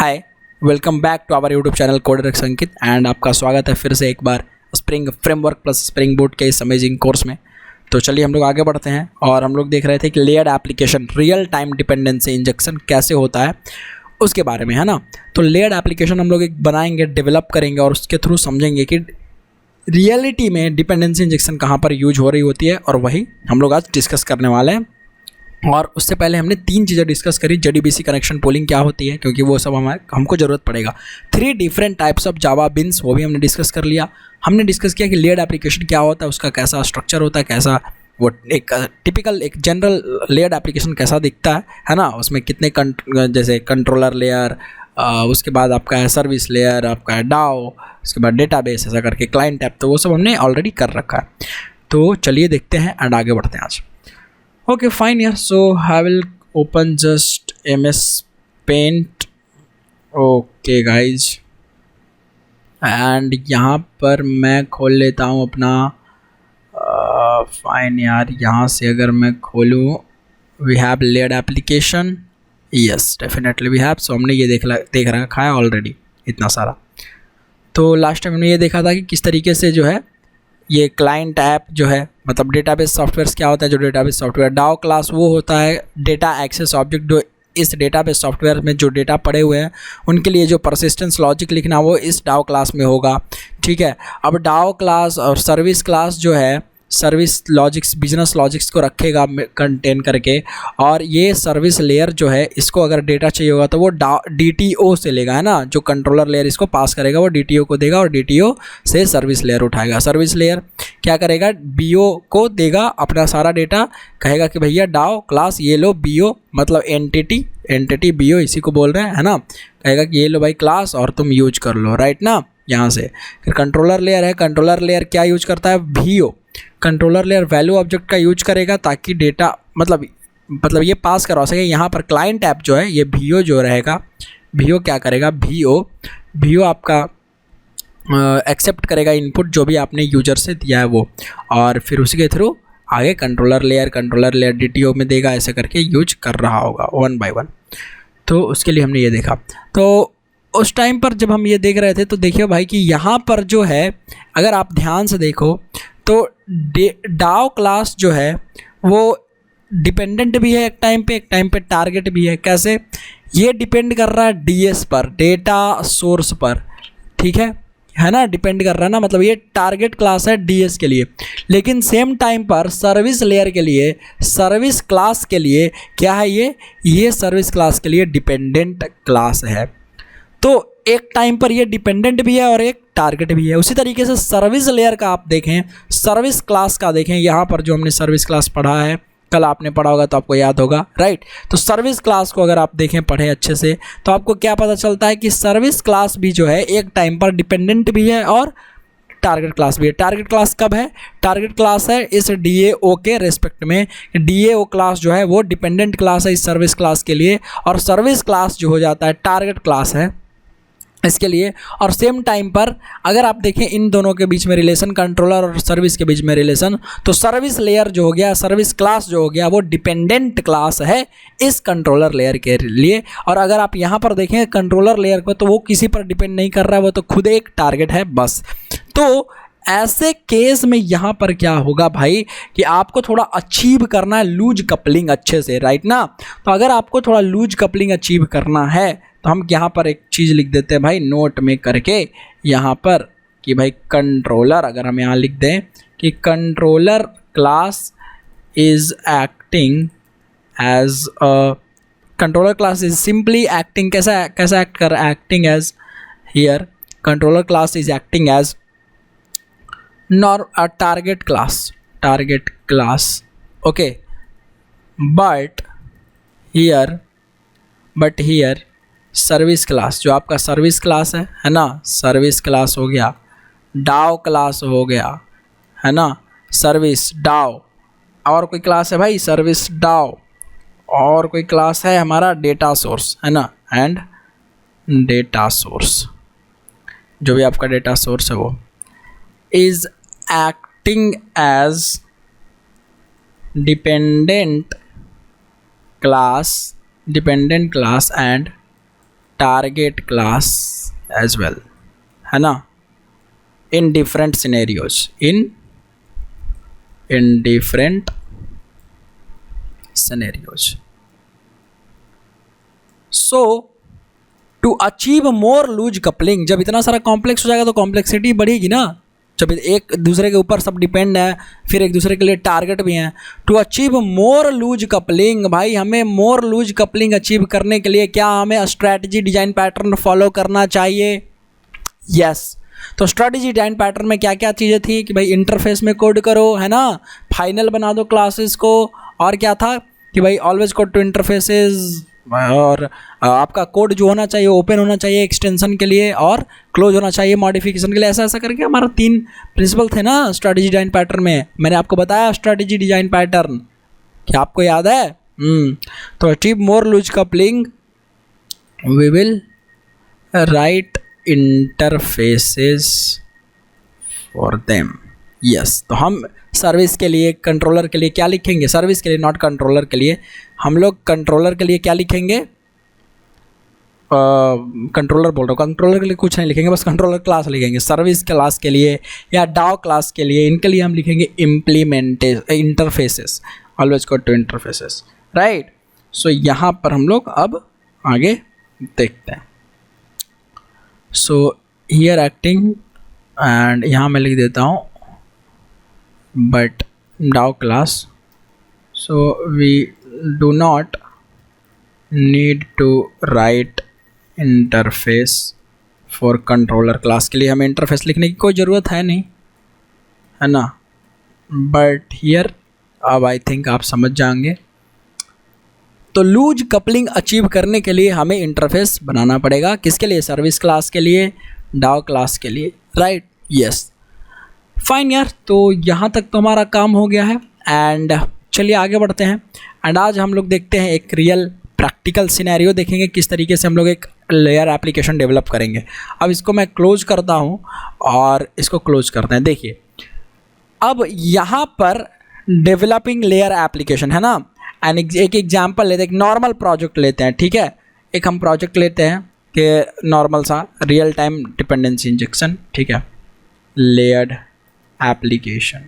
Hi, welcome back to our YouTube channel coder Sankit and आपका स्वागत है फिर से एक बार Spring framework plus Spring Boot के इस अमेजिंग कोर्स में। तो चलिए हम लोग आगे बढ़ते हैं और हम लोग देख रहे थे कि layered application real time dependency injection कैसे होता है उसके बारे में, है ना। तो लेयर्ड एप्लीकेशन हम लोग एक बनाएंगे, डेवलप करेंगे और उसके थ्रू समझेंगे कि रियलिटी में डिपेंडेंसी इंजेक्शन कहाँ पर यूज हो रही होती है, और वही हम लोग आज डिस्कस करने वाले हैं। और उससे पहले हमने 3 चीज़ें डिस्कस करी। JDBC कनेक्शन पोलिंग क्या होती है, क्योंकि वो सब हमको ज़रूरत पड़ेगा। 3 different types of Java beans, वो भी हमने डिस्कस कर लिया। हमने डिस्कस किया कि लेयर्ड एप्लीकेशन क्या होता है, उसका कैसा स्ट्रक्चर होता है, कैसा वो एक टिपिकल एक जनरल लेयर्ड एप्लीकेशन कैसा दिखता है ना। उसमें कितने जैसे कंट्रोलर लेयर, उसके बाद आपका है सर्विस लेयर, आपका है डाओ, उसके बाद डेटाबेस, ऐसा करके क्लाइंट ऐप, तो वो सब हमने ऑलरेडी कर रखा है। तो चलिए देखते हैं एंड आगे बढ़ते हैं आज। Okay, fine, yeah. So I will open just MS Paint. Okay, guys. And यहाँ पर मैं खोल लेता हूँ अपना फाइन यार। यहाँ से अगर मैं खोलूँ, we have layered application. Yes, definitely we have. So हमने ये देख रखा है ऑलरेडी इतना सारा। तो लास्ट टाइम हमने ये देखा था कि किस तरीके से जो है ये क्लाइंट ऐप जो है, मतलब डेटाबेस सॉफ्टवेयर्स क्या होता है। जो डेटाबेस सॉफ्टवेयर डाओ क्लास वो होता है डेटा एक्सेस ऑब्जेक्ट, जो इस डेटाबेस सॉफ्टवेयर में जो डेटा पड़े हुए हैं उनके लिए जो परसिस्टेंस लॉजिक लिखना वो इस डाओ क्लास में होगा। ठीक है, अब डाओ क्लास और सर्विस क्लास जो है सर्विस लॉजिक्स, बिजनेस लॉजिक्स को रखेगा कंटेन करके, और ये सर्विस लेयर जो है इसको अगर डेटा चाहिए होगा तो वो DTO से लेगा, है ना। जो कंट्रोलर लेयर इसको पास करेगा वो DTO को देगा और DTO से सर्विस लेयर उठाएगा। सर्विस लेयर क्या करेगा, BO को देगा अपना सारा डेटा, कहेगा कि भैया डाओ क्लास ये लो, BO मतलब एंटिटी BO इसी को बोल रहे हैं, है ना। कहेगा कि ये लो भाई क्लास और तुम यूज कर लो, राइट ना। यहाँ से फिर कंट्रोलर लेयर है। कंट्रोलर लेयर क्या यूज करता है, VO। Controller layer value object का यूज करेगा ताकि डेटा मतलब ये पास करवा सके। यहाँ पर क्लाइंट ऐप जो है ये VO जो रहेगा, VO क्या करेगा, VO आपका एक्सेप्ट करेगा इनपुट जो भी आपने यूजर से दिया है वो, और फिर उसी के थ्रू आगे कंट्रोलर लेयर DTO में देगा, ऐसे करके यूज कर रहा होगा 1 by 1। तो उसके लिए हमने ये देखा। तो उस टाइम पर जब हम ये देख रहे थे तो देखिए भाई कि यहाँ पर जो है अगर आप ध्यान से देखो तो डाओ क्लास जो है वो डिपेंडेंट भी है एक टाइम पे टारगेट भी है। कैसे, ये डिपेंड कर रहा है DS पर, डेटा सोर्स पर, ठीक है ना। डिपेंड कर रहा है ना, मतलब ये टारगेट क्लास है DS के लिए। लेकिन सेम टाइम पर सर्विस लेयर के लिए, सर्विस क्लास के लिए क्या है, ये सर्विस क्लास के लिए डिपेंडेंट क्लास है। तो एक टाइम पर ये डिपेंडेंट भी है और एक टारगेट भी है। उसी तरीके से सर्विस लेयर का आप देखें, सर्विस क्लास का देखें, यहाँ पर जो हमने सर्विस क्लास पढ़ा है, कल आपने पढ़ा होगा तो आपको याद होगा, राइट। तो सर्विस क्लास को अगर आप देखें, पढ़ें अच्छे से, तो आपको क्या पता चलता है कि सर्विस क्लास भी जो है एक टाइम पर डिपेंडेंट भी है और टारगेट क्लास भी है। टारगेट क्लास कब है, टारगेट क्लास है इस DAO के रेस्पेक्ट में। DAO क्लास जो है वो डिपेंडेंट क्लास है इस सर्विस क्लास के लिए, और सर्विस क्लास जो हो जाता है टारगेट क्लास है इसके लिए। और सेम टाइम पर अगर आप देखें इन दोनों के बीच में रिलेशन, कंट्रोलर और सर्विस के बीच में रिलेशन, तो सर्विस लेयर जो हो गया, सर्विस क्लास जो हो गया, वो डिपेंडेंट क्लास है इस कंट्रोलर लेयर के लिए। और अगर आप यहाँ पर देखें कंट्रोलर लेयर पर, तो वो किसी पर डिपेंड नहीं कर रहा है, वो तो खुद एक टारगेट है बस। तो ऐसे केस में यहाँ पर क्या होगा भाई कि आपको थोड़ा अचीव करना है लूज कपलिंग अच्छे से, राइट ना। तो अगर आपको थोड़ा लूज कपलिंग अचीव करना है तो हम यहाँ पर एक चीज़ लिख देते हैं भाई नोट में करके, यहाँ पर कि भाई कंट्रोलर, अगर हम यहाँ लिख दें कि controller class is acting as controller class is simply acting, कैसा acting as here, controller class is acting as target class, okay. But here service class, जो आपका सर्विस क्लास है ना, सर्विस क्लास हो गया, डाओ क्लास हो गया, है ना, सर्विस डाओ, और कोई क्लास है भाई सर्विस डाओ, और कोई क्लास है हमारा डेटा सोर्स, है ना, एंड डेटा सोर्स, जो भी आपका डेटा सोर्स है वो is acting as dependent class and target class as well, है ना, in different scenarios, in different scenarios. So to achieve more loose coupling, जब इतना सारा कॉम्प्लेक्स हो जाएगा तो कॉम्प्लेक्सिटी बढ़ेगी ना, जब एक दूसरे के ऊपर सब डिपेंड है, फिर एक दूसरे के लिए टारगेट भी हैं. To achieve more loose coupling, भाई हमें मोर लूज कपलिंग अचीव करने के लिए क्या हमें स्ट्रैटेजी डिजाइन पैटर्न फॉलो करना चाहिए? यस. तो स्ट्रैटेजी डिजाइन पैटर्न में क्या क्या चीज़ें थी कि भाई इंटरफेस में कोड करो, है ना, फाइनल बना दो क्लासेस को, और क्या था कि भाई ऑलवेज कोड टू इंटरफेसेस, और आपका कोड जो होना चाहिए ओपन होना चाहिए एक्सटेंशन के लिए, और क्लोज होना चाहिए मॉडिफिकेशन के लिए. ऐसा ऐसा करके हमारा 3 प्रिंसिपल थे ना स्ट्रैटेजी डिजाइन पैटर्न में. मैंने आपको बताया स्ट्रैटेजी डिजाइन पैटर्न, क्या आपको याद है? तो achieve more loose coupling we will write interfaces for them. Yes. तो हम सर्विस के लिए, कंट्रोलर के लिए क्या लिखेंगे? सर्विस के लिए, नॉट कंट्रोलर के लिए. हम लोग कंट्रोलर के लिए क्या लिखेंगे? कंट्रोलर बोल रहा हूँ, कंट्रोलर के लिए कुछ नहीं लिखेंगे, बस कंट्रोलर क्लास लिखेंगे. सर्विस क्लास के लिए या डाओ क्लास के लिए, इनके लिए हम लिखेंगे interfaces, always go to interfaces, right. So यहाँ पर हम लोग अब आगे देखते हैं. सो हियर एक्टिंग, एंड यहाँ मैं लिख देता हूँ but DAO class, so we do not need to write interface for controller class के लिए हमें इंटरफेस लिखने की कोई ज़रूरत है नहीं, है ना. बट हियर अब आई थिंक आप समझ जाएंगे. तो लूज कपलिंग अचीव करने के लिए हमें इंटरफेस बनाना पड़ेगा. किसके लिए? सर्विस क्लास के लिए, DAO क्लास के लिए, राइट. यस. फाइन यार, तो यहाँ तक तो हमारा काम हो गया है. एंड चलिए आगे बढ़ते हैं. एंड आज हम लोग देखते हैं एक रियल प्रैक्टिकल सिनेरियो देखेंगे, किस तरीके से हम लोग एक लेयर एप्लीकेशन डेवलप करेंगे. अब इसको मैं क्लोज करता हूँ और इसको क्लोज करते हैं. देखिए अब यहाँ पर डेवलपिंग लेयर एप्लीकेशन है ना. एंड एक एग्जाम्पल लेते हैं, एक नॉर्मल प्रोजेक्ट लेते हैं, ठीक है. एक हम प्रोजेक्ट लेते हैं कि नॉर्मल सा रियल टाइम डिपेंडेंसी इंजेक्शन, ठीक है, लेयर्ड एप्लीकेशन.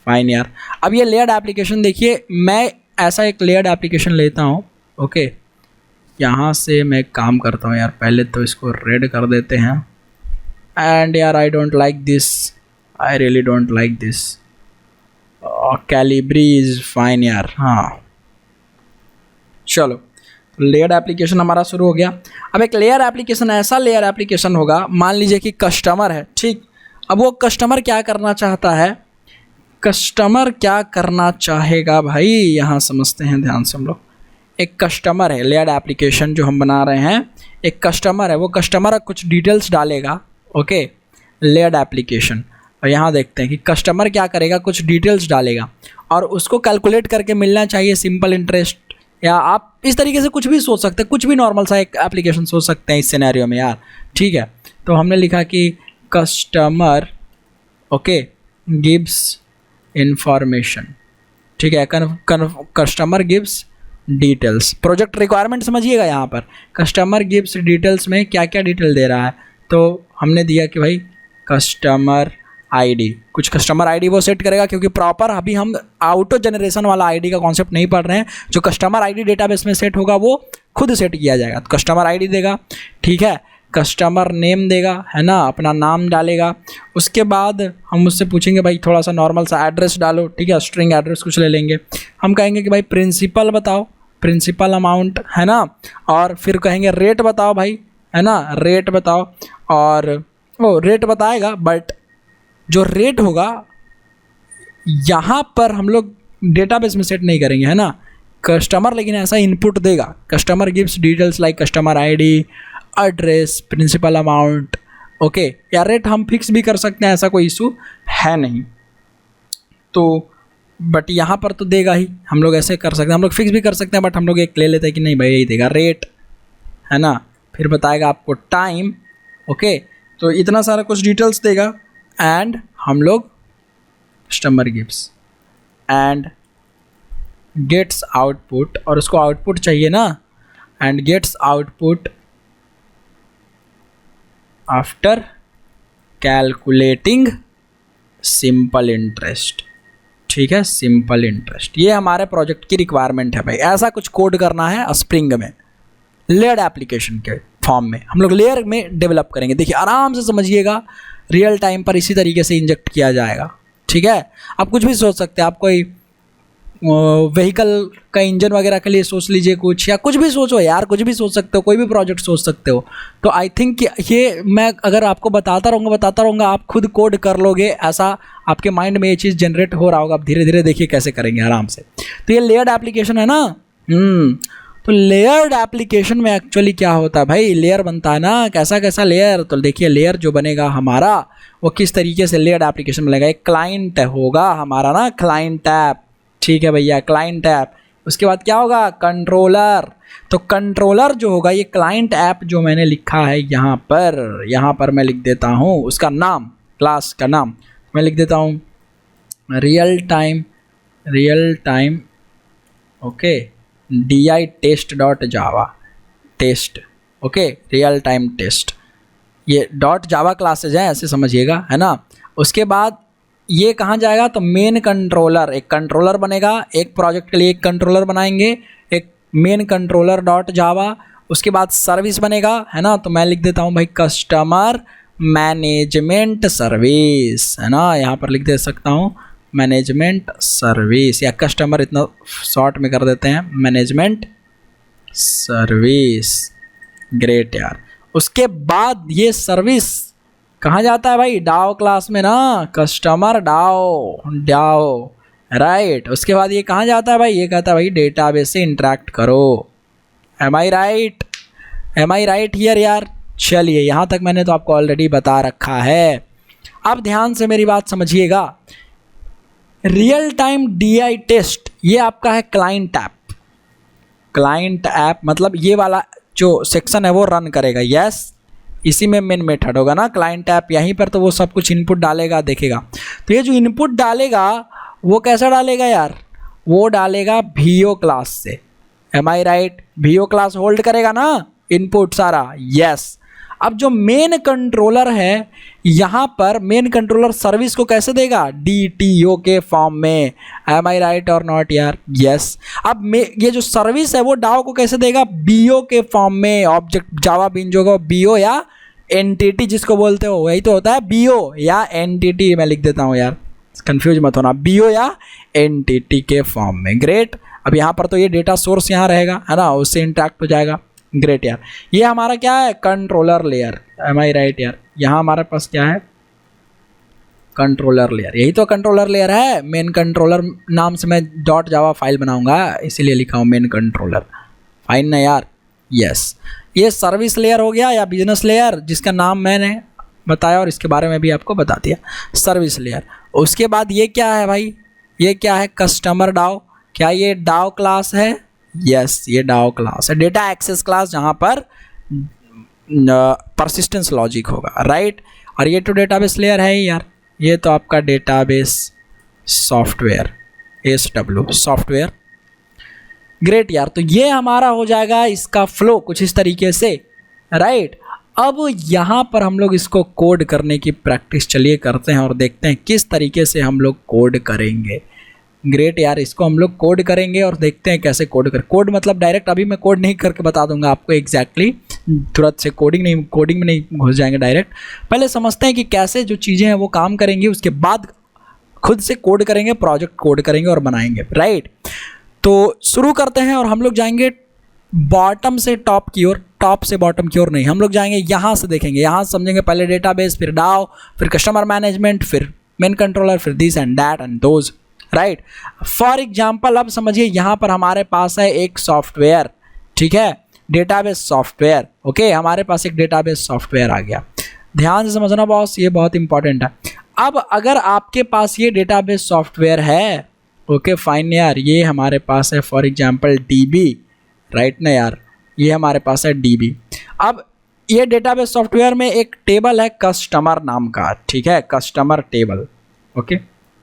फाइन यार. अब ये लेयर्ड एप्लीकेशन देखिए, मैं ऐसा एक लेयर्ड एप्लीकेशन लेता हूँ. ओके, यहाँ से मैं काम करता हूँ यार. पहले तो इसको रेड कर देते हैं. एंड यार I don't like this, I really don't like this. Calibri is fine यार. हाँ चलो, लेयर एप्लीकेशन हमारा शुरू हो गया. अब एक लेयर एप्लीकेशन ऐसा लेयर एप्लीकेशन होगा, मान लीजिए कि कस्टमर है, ठीक. अब वो कस्टमर क्या करना चाहता है? कस्टमर क्या करना चाहेगा भाई, यहाँ समझते हैं ध्यान से हम लोग. एक कस्टमर है, लेयर एप्लीकेशन जो हम बना रहे हैं, एक कस्टमर है. वो कस्टमर कुछ डिटेल्स डालेगा, ओके, लेयर एप्लीकेशन. और यहाँ देखते हैं कि कस्टमर क्या करेगा, कुछ डिटेल्स डालेगा और उसको कैलकुलेट करके मिलना चाहिए सिंपल इंटरेस्ट, या आप इस तरीके से कुछ भी सोच सकते हैं, कुछ भी नॉर्मल सा एक एप्लीकेशन सोच सकते हैं इस सिनेरियो में यार, ठीक है. तो हमने लिखा कि कस्टमर, ओके, गिव्स इंफॉर्मेशन, ठीक है, customer gives details. Project requirement समझिएगा, यहाँ पर कस्टमर गिव्स डिटेल्स में क्या क्या डिटेल दे रहा है. तो हमने दिया कि भाई कस्टमर आईडी, कुछ कस्टमर आईडी वो सेट करेगा, क्योंकि प्रॉपर अभी हम ऑटो जनरेशन वाला आईडी का कॉन्सेप्ट नहीं पढ़ रहे हैं. जो कस्टमर आईडी डेटाबेस में सेट होगा वो खुद सेट किया जाएगा. तो कस्टमर आईडी देगा, ठीक है, कस्टमर नेम देगा, है ना, अपना नाम डालेगा. उसके बाद हम उससे पूछेंगे भाई थोड़ा सा नॉर्मल सा एड्रेस डालो, ठीक है, स्ट्रिंग एड्रेस कुछ ले लेंगे. हम कहेंगे कि भाई प्रिंसिपल बताओ, प्रिंसिपल अमाउंट, है ना, और फिर कहेंगे रेट बताओ भाई, है ना, रेट बताओ. और वो रेट बताएगा, बट जो रेट होगा यहाँ पर हम लोग डेटाबेस में सेट नहीं करेंगे, है ना. कस्टमर लेकिन ऐसा इनपुट देगा, customer gives details like customer ID, address, principal amount, okay. या रेट हम फिक्स भी कर सकते हैं, ऐसा कोई इशू है नहीं. तो बट यहाँ पर तो देगा ही, हम लोग ऐसे कर सकते हैं, हम लोग फिक्स भी कर सकते हैं, बट हम लोग एक ले लेते हैं कि नहीं भाई यही देगा रेट, है ना. फिर बताएगा आपको टाइम, ओके. तो इतना सारा कुछ डिटेल्स देगा. एंड हम लोग customer gives and gets output, और उसको आउटपुट चाहिए ना, and gets output after calculating simple interest. ठीक है, सिंपल इंटरेस्ट, ये हमारे प्रोजेक्ट की रिक्वायरमेंट है भाई। ऐसा कुछ कोड करना है स्प्रिंग में, लेयर्ड एप्लीकेशन के फॉर्म में हम लोग लेयर में डेवलप करेंगे। देखिए आराम से समझिएगा, रियल टाइम पर इसी तरीके से इंजेक्ट किया जाएगा। ठीक है, आप कुछ भी सोच सकते हैं, आप कोई व्हीकल का इंजन वगैरह के लिए सोच लीजिए कुछ, या कुछ भी सोचो यार, कुछ भी सोच सकते हो, कोई भी प्रोजेक्ट सोच सकते हो। तो आई थिंक ये मैं अगर आपको बताता रहूँगा आप खुद कोड कर लोगे, ऐसा आपके माइंड में ये चीज़ जनरेट हो रहा होगा। आप धीरे धीरे देखिए कैसे करेंगे आराम से। तो ये लेयर्ड एप्लीकेशन है ना। तो लेयर्ड एप्लीकेशन में एक्चुअली क्या होता है भाई, लेयर बनता है ना, कैसा लेयर। तो देखिए लेयर जो बनेगा हमारा वो किस तरीके से लेयर्ड एप्लीकेशन बनेगा। एक क्लाइंट होगा हमारा ना, क्लाइंट ऐप। ठीक है भैया, क्लाइंट ऐप। उसके बाद क्या होगा, कंट्रोलर। तो कंट्रोलर जो होगा, ये क्लाइंट ऐप जो मैंने लिखा है यहाँ पर मैं लिख देता हूँ उसका नाम, क्लास का नाम मैं लिख देता हूँ real time okay DI test.java test. Okay, real time test, ये .java क्लासेज हैं, ऐसे समझिएगा, है ना। उसके बाद ये कहाँ जाएगा, तो मेन कंट्रोलर, एक कंट्रोलर बनेगा, एक प्रोजेक्ट के लिए एक कंट्रोलर बनाएंगे, एक मेन कंट्रोलर .java। उसके बाद सर्विस बनेगा, है ना। तो मैं लिख देता हूँ भाई कस्टमर मैनेजमेंट सर्विस, है ना, यहाँ पर लिख दे सकता हूँ मैनेजमेंट सर्विस, या कस्टमर इतना शॉर्ट में कर देते हैं, मैनेजमेंट सर्विस। ग्रेट यार। उसके बाद ये सर्विस कहाँ जाता है भाई, डाओ क्लास में ना, कस्टमर डाओ राइट। उसके बाद ये कहाँ जाता है भाई, ये कहता है भाई डेटाबेस से इंटरेक्ट करो। एम आई राइट हियर यार। चलिए यहाँ तक मैंने तो आपको ऑलरेडी बता रखा है। अब ध्यान से मेरी बात समझिएगा, रियल टाइम DI टेस्ट ये आपका है क्लाइंट ऐप मतलब ये वाला जो सेक्शन है वो रन करेगा। यस, इसी में मेन मेथड होगा ना क्लाइंट ऐप, यहीं पर तो वो सब कुछ इनपुट डालेगा, देखेगा। तो ये जो इनपुट डालेगा वो कैसा डालेगा यार, वो डालेगा VO क्लास से। M I right, VO class hold करेगा ना इनपुट सारा। यस। अब जो मेन कंट्रोलर है, यहाँ पर मेन कंट्रोलर सर्विस को कैसे देगा, DTO के फॉर्म में। एम आई राइट और नॉट यार। यस। अब ये जो सर्विस है वो डाओ को कैसे देगा, BO के फॉर्म में। ऑब्जेक्ट जावा बिंज होगा, BO या एंटिटी जिसको बोलते हो, वही तो होता है BO या एंटिटी। मैं लिख देता हूँ यार, कंफ्यूज मत होना, BO या एंटिटी के फॉर्म में। ग्रेट। अब यहाँ पर तो ये डेटा सोर्स यहाँ रहेगा, है ना, उससे इंटरेक्ट हो जाएगा। ग्रेट यार। ये हमारा क्या है, controller layer. M I right यार। यहाँ हमारे पास क्या है, कंट्रोलर लेयर, यही तो कंट्रोलर लेयर है। मेन कंट्रोलर नाम से मैं .java फाइल बनाऊंगा, इसीलिए लिखा हूँ मेन कंट्रोलर। फाइन ना यार। यस। ये सर्विस लेयर हो गया या बिजनेस लेयर, जिसका नाम मैंने बताया और इसके बारे में भी आपको बता दिया, सर्विस लेयर। उसके बाद ये क्या है भाई, ये क्या है, कस्टमर डाओ। क्या ये डाओ क्लास है, यस ये डाओ क्लास है, डेटा एक्सेस क्लास, जहाँ पर परसिस्टेंस लॉजिक होगा, राइट। और ये तो डेटाबेस लेयर है ही यार, ये तो आपका database software, SW software. Great यार। तो ये हमारा हो जाएगा इसका फ्लो कुछ इस तरीके से, राइट। अब यहाँ पर हम लोग इसको कोड करने की प्रैक्टिस चलिए करते हैं और देखते हैं किस तरीके से हम लोग कोड करेंगे। ग्रेट यार। इसको हम लोग कोड करेंगे और देखते हैं कैसे कोड मतलब डायरेक्ट अभी मैं कोड नहीं करके बता दूंगा आपको एग्जैक्टली, तुरंत से कोडिंग में नहीं घुस जाएंगे डायरेक्ट। पहले समझते हैं कि कैसे जो चीज़ें हैं वो काम करेंगी, उसके बाद खुद से कोड करेंगे, प्रोजेक्ट कोड करेंगे और बनाएंगे, राइट। तो शुरू करते हैं और हम लोग जाएंगे बॉटम से टॉप की ओर, टॉप से बॉटम की ओर नहीं, हम लोग जाएंगे यहाँ से, देखेंगे यहाँ से समझेंगे, पहले डेटाबेस, फिर डाओ, फिर कस्टमर मैनेजमेंट, फिर मेन कंट्रोलर, फिर this and that and those, right. For example अब समझिए यहाँ पर हमारे पास है एक सॉफ्टवेयर, ठीक है, डेटाबेस सॉफ्टवेयर। ओके, हमारे पास एक डेटाबेस सॉफ्टवेयर आ गया। ध्यान से समझना बॉस, ये बहुत इंपॉर्टेंट है। अब अगर आपके पास ये डेटाबेस सॉफ्टवेयर है, ओके फाइन यार, ये हमारे पास है फॉर एग्जाम्पल DB, राइट ना यार, ये हमारे पास है DB। अब ये डेटाबेस सॉफ्टवेयर में एक टेबल है कस्टमर नाम का, ठीक है, customer table. Okay,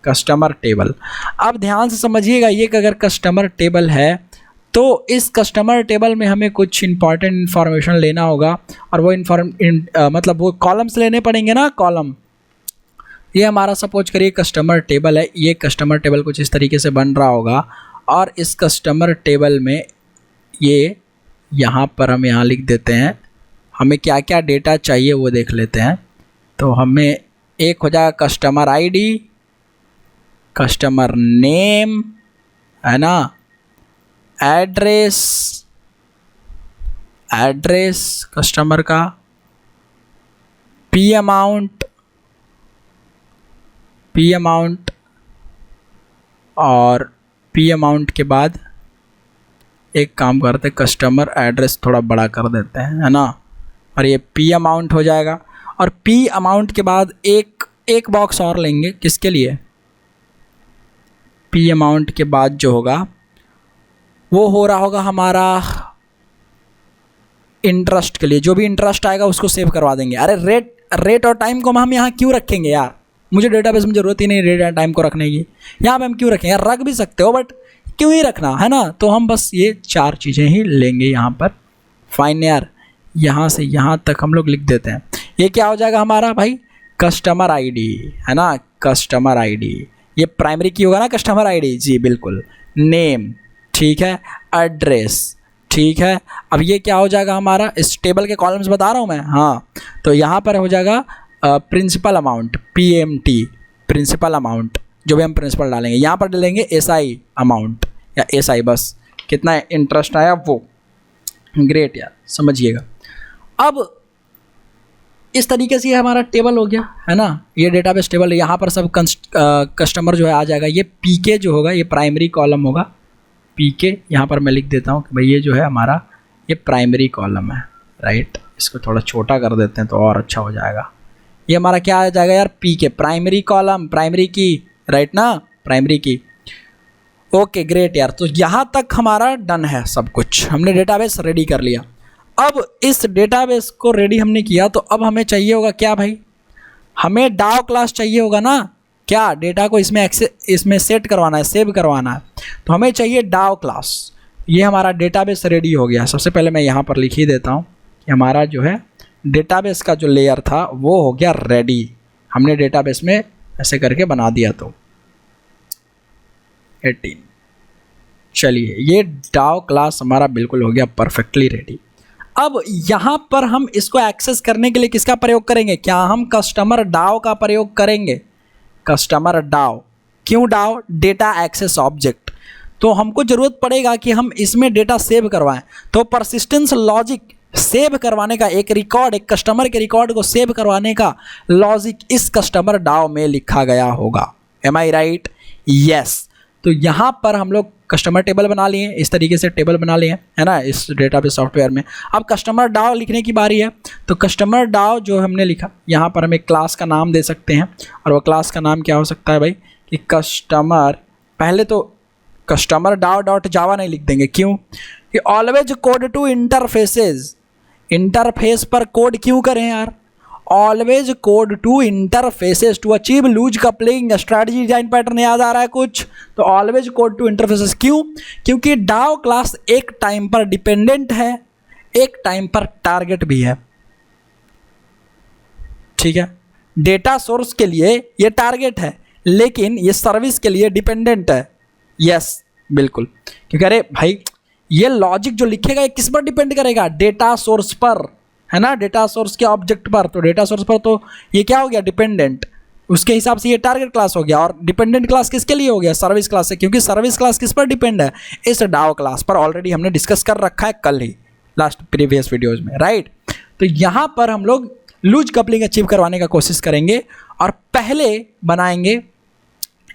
customer table. अब ध्यान से समझिएगा, ये अगर कस्टमर टेबल है तो इस कस्टमर टेबल में हमें कुछ इंपॉर्टेंट इन्फॉर्मेशन लेना होगा और वो मतलब वो कॉलम्स लेने पड़ेंगे ना, कॉलम। ये हमारा सपोज करिए कस्टमर टेबल है, ये कस्टमर टेबल कुछ इस तरीके से बन रहा होगा और इस कस्टमर टेबल में ये यहाँ पर हम यहाँ लिख देते हैं, हमें क्या क्या डेटा चाहिए वो देख लेते हैं। तो हमें एक हो जाएगा कस्टमर आईडी, कस्टमर नेम, है ना, एड्रेस कस्टमर का, पी अमाउंट और पी अमाउंट के बाद एक काम करते हैं, कस्टमर एड्रेस थोड़ा बड़ा कर देते हैं, है ना, और ये पी अमाउंट हो जाएगा। और पी अमाउंट के बाद एक बॉक्स और लेंगे, किसके लिए, पी अमाउंट के बाद जो होगा वो हो रहा होगा हमारा इंटरेस्ट के लिए, जो भी इंटरेस्ट आएगा उसको सेव करवा देंगे। अरे रेट और टाइम को हम यहाँ क्यों रखेंगे यार, मुझे डेटाबेस में ज़रूरत ही नहीं रेट एंड टाइम को रखने की, यहाँ पे हम क्यों रखें यार, रख भी सकते हो बट क्यों ही रखना, है ना। तो हम बस ये 4 चीज़ें ही लेंगे यहाँ पर। फाइन यार, यहाँ से यहाँ तक हम लोग लिख देते हैं। ये क्या हो जाएगा हमारा भाई, कस्टमर आईडी, है ना, कस्टमर आईडी, ये प्राइमरी की होगा ना कस्टमर आईडी, जी बिल्कुल, नेम, ठीक है, एड्रेस, ठीक है। अब ये क्या हो जाएगा हमारा, इस टेबल के कॉलम्स बता रहा हूँ मैं, हाँ, तो यहाँ पर हो जाएगा principal amount, PMT, principal amount, जो भी हम प्रिंसिपल डालेंगे, यहाँ पर डालेंगे SI अमाउंट या SI, बस कितना इंटरेस्ट आया वो। ग्रेट यार, समझिएगा। अब इस तरीके से ये हमारा टेबल हो गया, है ना, ये डेटाबेस टेबल है। यहाँ पर सब कस्टमर जो है आ जाएगा। ये PK जो होगा ये प्राइमरी कॉलम होगा, PK यहाँ पर मैं लिख देता हूँ कि भाई ये जो है हमारा ये प्राइमरी कॉलम है, राइट। इसको थोड़ा छोटा कर देते हैं तो और अच्छा हो जाएगा। ये हमारा क्या आ जाएगा यार, PK, प्राइमरी कॉलम, प्राइमरी की, राइट ना, प्राइमरी की। ओके ग्रेट यार, तो यहाँ तक हमारा डन है, सब कुछ हमने डेटाबेस रेडी कर लिया। अब इस डेटाबेस को रेडी हमने किया तो अब हमें चाहिए होगा क्या भाई, हमें डाव क्लास चाहिए होगा ना, क्या डेटा को इसमें सेट करवाना है, सेव करवाना है, तो हमें चाहिए डाव क्लास। ये हमारा डेटाबेस रेडी हो गया। सबसे पहले मैं यहाँ पर लिख ही देता हूँ कि हमारा जो है डेटाबेस का जो लेयर था वो हो गया रेडी, हमने डेटाबेस में ऐसे करके बना दिया। तो 18, चलिए ये डाव क्लास हमारा बिल्कुल हो गया परफेक्टली रेडी। अब यहाँ पर हम इसको एक्सेस करने के लिए किसका प्रयोग करेंगे, क्या हम कस्टमर डाव का प्रयोग करेंगे, कस्टमर डाव। क्यों डाव, डेटा एक्सेस ऑब्जेक्ट। तो हमको ज़रूरत पड़ेगा कि हम इसमें डेटा सेव करवाएं, तो परसिस्टेंस लॉजिक सेव करवाने का एक रिकॉर्ड, एक कस्टमर के रिकॉर्ड को सेव करवाने का लॉजिक इस कस्टमर डाव में लिखा गया होगा। M I right, yes. तो यहाँ पर हम लोग कस्टमर टेबल बना लिए, इस तरीके से टेबल बना लिए, है ना, इस डेटाबेस सॉफ्टवेयर में। अब कस्टमर डाव लिखने की बारी है। तो कस्टमर डाव जो हमने लिखा, यहाँ पर हम एक क्लास का नाम दे सकते हैं, और वो क्लास का नाम क्या हो सकता है भाई, कि कस्टमर, पहले तो कस्टमर डाव डॉट जावा नहीं लिख देंगे, क्यों, कि always code to interfaces, interface पर कोड क्यों करें यार, always code to interfaces to achieve loose coupling strategy design pattern याद आ रहा है कुछ, तो ऑलवेज कोड टू इंटरफेसेस क्यों, क्योंकि डाव क्लास एक टाइम पर डिपेंडेंट है, एक टाइम पर टारगेट भी है, ठीक है। डेटा सोर्स के लिए ये टारगेट है, लेकिन ये सर्विस के लिए डिपेंडेंट है, यस बिल्कुल। क्योंकि अरे भाई ये लॉजिक जो लिखेगा ये किस पर डिपेंड करेगा, डेटा सोर्स पर, है ना, डेटा सोर्स के ऑब्जेक्ट पर। तो डेटा सोर्स पर तो ये क्या हो गया, डिपेंडेंट, उसके हिसाब से ये टारगेट क्लास हो गया। और डिपेंडेंट क्लास किसके लिए हो गया, सर्विस क्लास से, क्योंकि सर्विस क्लास किस पर डिपेंड है, इस डाव क्लास पर। ऑलरेडी हमने डिस्कस कर रखा है कल ही, लास्ट प्रीवियस वीडियोज में, राइट। तो यहाँ पर हम लोग लूज कपलिंग अचीव करवाने का कोशिश करेंगे और पहले बनाएंगे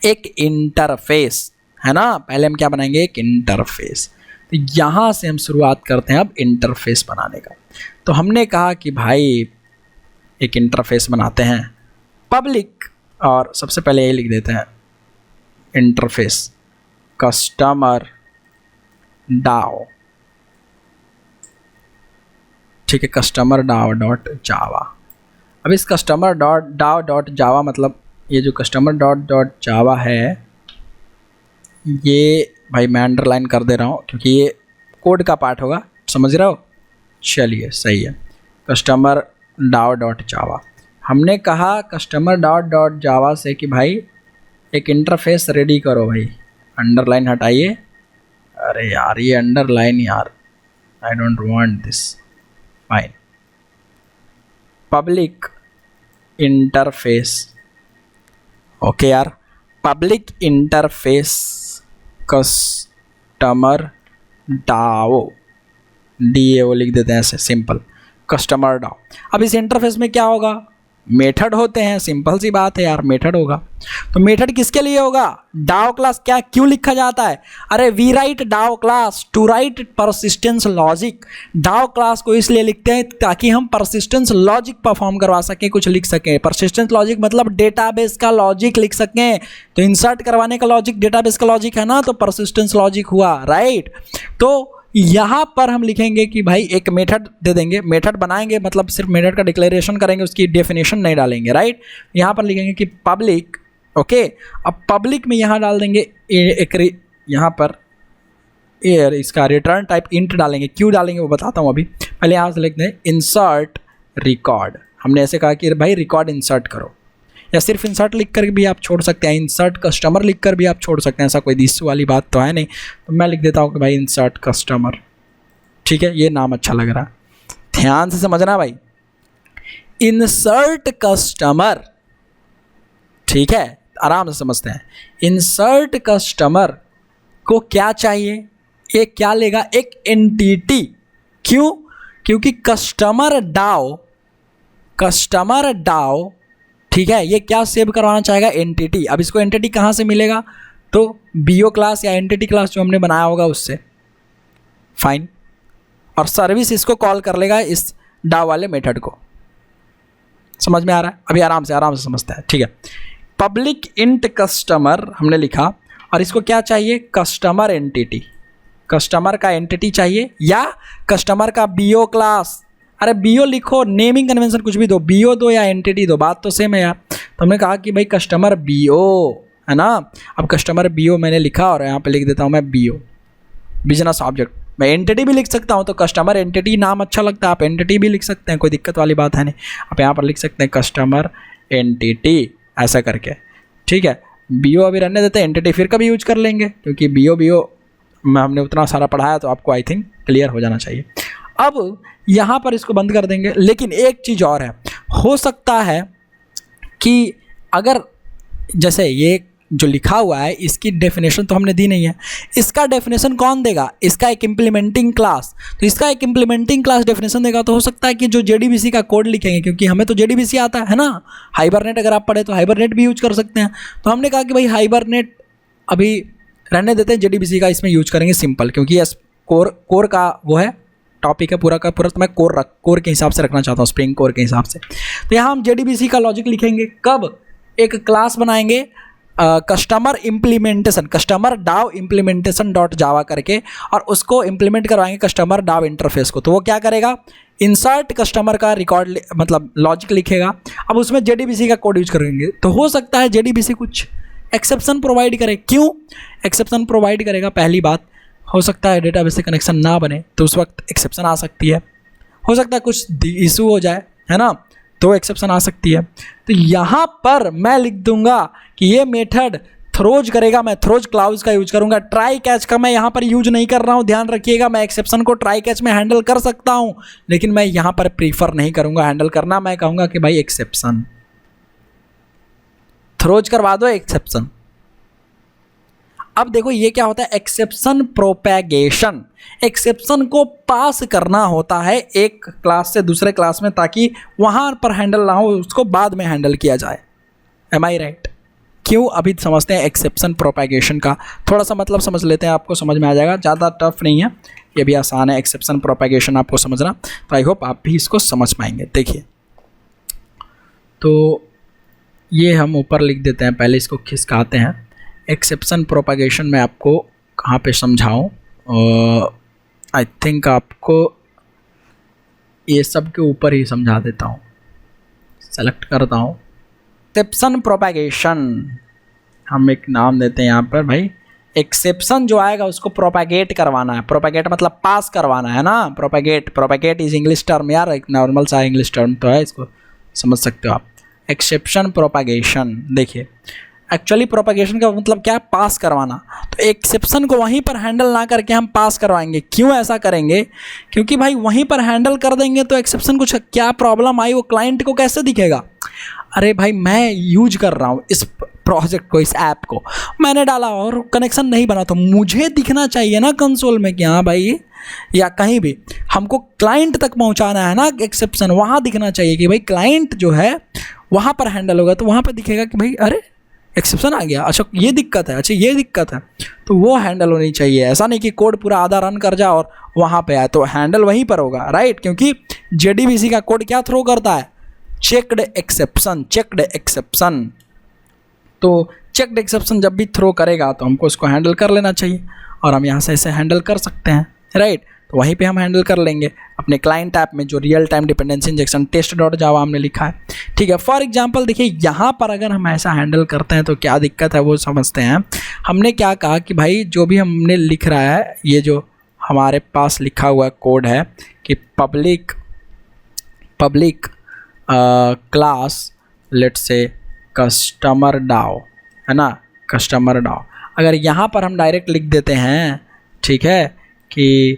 एक इंटरफेस, है ना, पहले हम क्या बनाएंगे, एक इंटरफेस। तो यहाँ से हम शुरुआत करते हैं अब इंटरफेस बनाने का। तो हमने कहा कि भाई एक इंटरफेस बनाते हैं पब्लिक, और सबसे पहले ये लिख देते हैं इंटरफेस कस्टमर डाव, ठीक है, कस्टमर डाव डॉट जावा। अब इस कस्टमर डाव डॉट जावा मतलब ये जो कस्टमर डॉट जावा है, ये भाई मैं अंडरलाइन कर दे रहा हूँ क्योंकि ये कोड का पार्ट होगा, समझ रहे हो। चलिए सही है। कस्टमर डॉट जावा, हमने कहा कस्टमर डॉट जावा से कि भाई एक इंटरफेस रेडी करो भाई। अंडरलाइन हटाइए, अरे यार ये अंडरलाइन यार, I don't want this. Fine, public interface, okay यार, public interface customer DAO, DAO लिख देते हैं ऐसे सिंपल, कस्टमर डाओ। अब इस इंटरफेस में क्या होगा, मेथड होते हैं, सिंपल सी बात है यार, मेथड होगा। तो मेथड किसके लिए होगा, डाओ क्लास। क्या क्यों लिखा जाता है, अरे we write DAO class to write persistence logic. DAO class को इसलिए लिखते हैं ताकि हम परसिस्टेंस लॉजिक परफॉर्म करवा सकें, कुछ लिख सकें। परसिस्टेंस लॉजिक मतलब डेटाबेस का लॉजिक लिख सकें। तो इंसर्ट करवाने का लॉजिक डेटाबेस का लॉजिक है ना, तो परसिस्टेंस लॉजिक हुआ, राइट। तो यहाँ पर हम लिखेंगे कि भाई एक मेथड दे देंगे, मेथड बनाएंगे मतलब सिर्फ मेथड का डिक्लेरेशन करेंगे, उसकी डेफिनेशन नहीं डालेंगे, राइट। यहाँ पर लिखेंगे कि पब्लिक, ओके। अब पब्लिक में यहाँ डाल देंगे एक, यहाँ पर इसका रिटर्न टाइप इंट डालेंगे। क्यों डालेंगे वो बताता हूँ अभी, पहले यहाँ से लिखते हैं इंसर्ट रिकॉर्ड। हमने ऐसे कहा कि भाई रिकॉर्ड इंसर्ट करो, या सिर्फ इंसर्ट लिख कर भी आप छोड़ सकते हैं, इंसर्ट कस्टमर लिख कर भी आप छोड़ सकते हैं, ऐसा कोई इश्यू वाली बात तो है नहीं। तो मैं लिख देता हूँ कि भाई इंसर्ट कस्टमर, ठीक है, ये नाम अच्छा लग रहा है, ध्यान से समझना भाई। इंसर्ट कस्टमर, ठीक है, आराम से समझते हैं। इंसर्ट कस्टमर को क्या चाहिए, ये क्या लेगा, एक एंटिटी। क्यों, क्योंकि कस्टमर डाओ, ठीक है, ये क्या सेव करवाना चाहेगा, एंटिटी। अब इसको एंटिटी कहाँ से मिलेगा, तो BO क्लास या एंटिटी क्लास जो हमने बनाया होगा उससे, फाइन। और सर्विस इसको कॉल कर लेगा इस डाव वाले मेथड को। समझ में आ रहा है, अभी आराम से समझते हैं, ठीक है। पब्लिक इंट कस्टमर हमने लिखा, और इसको क्या चाहिए, कस्टमर एंटिटी, कस्टमर का एंटिटी चाहिए, या कस्टमर का BO क्लास। अरे BO लिखो, नेमिंग कन्वेंशन कुछ भी दो, BO दो या एंटिटी दो, बात तो सेम है यार। तो हमने कहा कि भाई कस्टमर BO है ना। अब कस्टमर BO मैंने लिखा, और यहाँ पे लिख देता हूँ मैं BO बिजनेस ऑब्जेक्ट। मैं एंटिटी भी लिख सकता हूँ, तो कस्टमर एंटिटी नाम अच्छा लगता है, आप एंटिटी भी लिख सकते हैं, कोई दिक्कत वाली बात है नहीं। आप यहाँ पर लिख सकते हैं कस्टमर एंटिटी ऐसा करके, ठीक है। BO अभी रहने देते हैं, एंटिटी फिर कभी यूज कर लेंगे, क्योंकि BO में हमने उतना सारा पढ़ाया, तो आपको आई थिंक क्लियर हो जाना चाहिए। अब यहाँ पर इसको बंद कर देंगे, लेकिन एक चीज़ और है, हो सकता है कि अगर जैसे ये जो लिखा हुआ है इसकी डेफिनेशन तो हमने दी नहीं है, इसका डेफिनेशन कौन देगा, इसका एक इम्प्लीमेंटिंग क्लास। तो इसका एक इम्प्लीमेंटिंग क्लास डेफिनेशन देगा, तो हो सकता है कि जो JDBC का कोड लिखेंगे, क्योंकि हमें तो JDBC आता है ना, हाइबरनेट अगर आप पढ़े तो हाइबरनेट भी यूज कर सकते हैं। तो हमने कहा कि भाई हाइबरनेट अभी रहने देते हैं, JDBC का इसमें यूज करेंगे सिंपल, क्योंकि कोर का वो है टॉपिक है पूरा का पूरा, तो मैं कोर के हिसाब से रखना चाहता हूँ, स्प्रिंग कोर के हिसाब से। तो यहाँ हम JDBC का लॉजिक लिखेंगे, कब, एक क्लास बनाएंगे कस्टमर इम्प्लीमेंटेशन, कस्टमर डाव इम्प्लीमेंटेशन डॉट जावा करके, और उसको इम्प्लीमेंट करवाएंगे कस्टमर डाव इंटरफेस को। तो वो क्या करेगा, इंसर्ट कस्टमर का रिकॉर्ड मतलब लॉजिक लिखेगा। अब उसमें JDBC का कोड यूज करेंगे, तो हो सकता है JDBC कुछ एक्सेप्शन प्रोवाइड करे। क्यों एक्सेप्शन प्रोवाइड करेगा, पहली बात, हो सकता है डेटाबेस से कनेक्शन ना बने, तो उस वक्त एक्सेप्शन आ सकती है। हो सकता है कुछ इशू हो जाए, है ना, तो एक्सेप्शन आ सकती है। तो यहाँ पर मैं लिख दूंगा कि ये मेथड थ्रोज करेगा, मैं थ्रोज क्लाउज का यूज करूंगा, ट्राई कैच का मैं यहाँ पर यूज नहीं कर रहा हूँ, ध्यान रखिएगा। मैं एक्सेप्शन को ट्राई कैच में हैंडल कर सकता हूँ, लेकिन मैं यहाँ पर प्रीफर नहीं करूंगा हैंडल करना। मैं कहूँगा कि भाई एक्सेप्शन थ्रोज करवा दो, एक्सेप्शन। अब देखो ये क्या होता है, एक्सेप्शन प्रोपेगेशन। एक्सेप्शन को पास करना होता है एक क्लास से दूसरे क्लास में, ताकि वहाँ पर हैंडल ना हो, उसको बाद में हैंडल किया जाए। M I right? क्यों, अभी समझते हैं एक्सेप्शन प्रोपेगेशन का थोड़ा सा मतलब समझ लेते हैं, आपको समझ में आ जाएगा, ज़्यादा टफ नहीं है, ये भी आसान है एक्सेप्शन प्रोपेगेशन आपको समझना। तो आई होप आप भी इसको समझ पाएंगे। देखिए, तो ये हम ऊपर लिख देते हैं, पहले इसको खिसकाते हैं। एक्सेप्शन प्रोपेगेशन में आपको कहाँ पे समझाऊँ, आई थिंक आपको ये सब के ऊपर ही समझा देता हूँ, सेलेक्ट करता हूँ। एक्सेप्शन प्रोपेगेशन हम एक नाम देते हैं यहाँ पर भाई, एक्सेप्शन जो आएगा उसको प्रोपेगेट करवाना है। प्रोपेगेट मतलब पास करवाना है ना। प्रोपेगेट इज इंग्लिश टर्म यार, एक नॉर्मल सा इंग्लिश टर्म तो है, इसको समझ सकते हो आप। एक्सेप्शन प्रोपेगेशन, देखिए एक्चुअली प्रोपेगेशन का मतलब क्या है, पास करवाना। तो एक्सेप्शन को वहीं पर हैंडल ना करके हम पास करवाएंगे। क्यों ऐसा करेंगे? क्योंकि भाई वहीं पर हैंडल कर देंगे तो एक्सेप्शन कुछ क्या प्रॉब्लम आई वो क्लाइंट को कैसे दिखेगा? अरे भाई मैं यूज कर रहा हूँ इस प्रोजेक्ट को, इस ऐप को मैंने डाला और कनेक्शन नहीं बना, तो मुझे दिखना चाहिए ना कंसोल में कि हाँ भाई, या कहीं भी हमको क्लाइंट तक पहुँचाना है ना एक्सेप्शन, वहाँ दिखना चाहिए कि भाई क्लाइंट जो है वहाँ पर हैंडल होगा, तो वहाँ पर दिखेगा कि भाई अरे एक्सेप्शन आ गया, अच्छा ये दिक्कत है, अच्छा ये दिक्कत है, तो वो हैंडल होनी चाहिए। ऐसा नहीं कि कोड पूरा आधा रन कर जाए और वहाँ पे आए, तो हैंडल वहीं पर होगा, राइट? क्योंकि JDBC का कोड क्या थ्रो करता है? Checked exception. चेक्ड एक्सेप्शन, तो चेक्ड एक्सेप्शन जब भी थ्रो करेगा तो हमको उसको हैंडल कर लेना चाहिए, और हम यहाँ से इसे हैंडल कर सकते हैं, राइट? तो वहीं पे हम हैंडल कर लेंगे अपने क्लाइंट ऐप में, जो real time dependency injection test dot java हमने लिखा है, ठीक है। फॉर एग्जांपल देखिए यहाँ पर अगर हम ऐसा हैंडल करते हैं तो क्या दिक्कत है वो समझते हैं। हमने क्या कहा कि भाई जो भी हमने लिख रहा है, ये जो हमारे पास लिखा हुआ कोड है कि public class let's say customer DAO, है ना, कस्टमर डाओ। अगर यहाँ पर हम डायरेक्ट लिख देते हैं, ठीक है, कि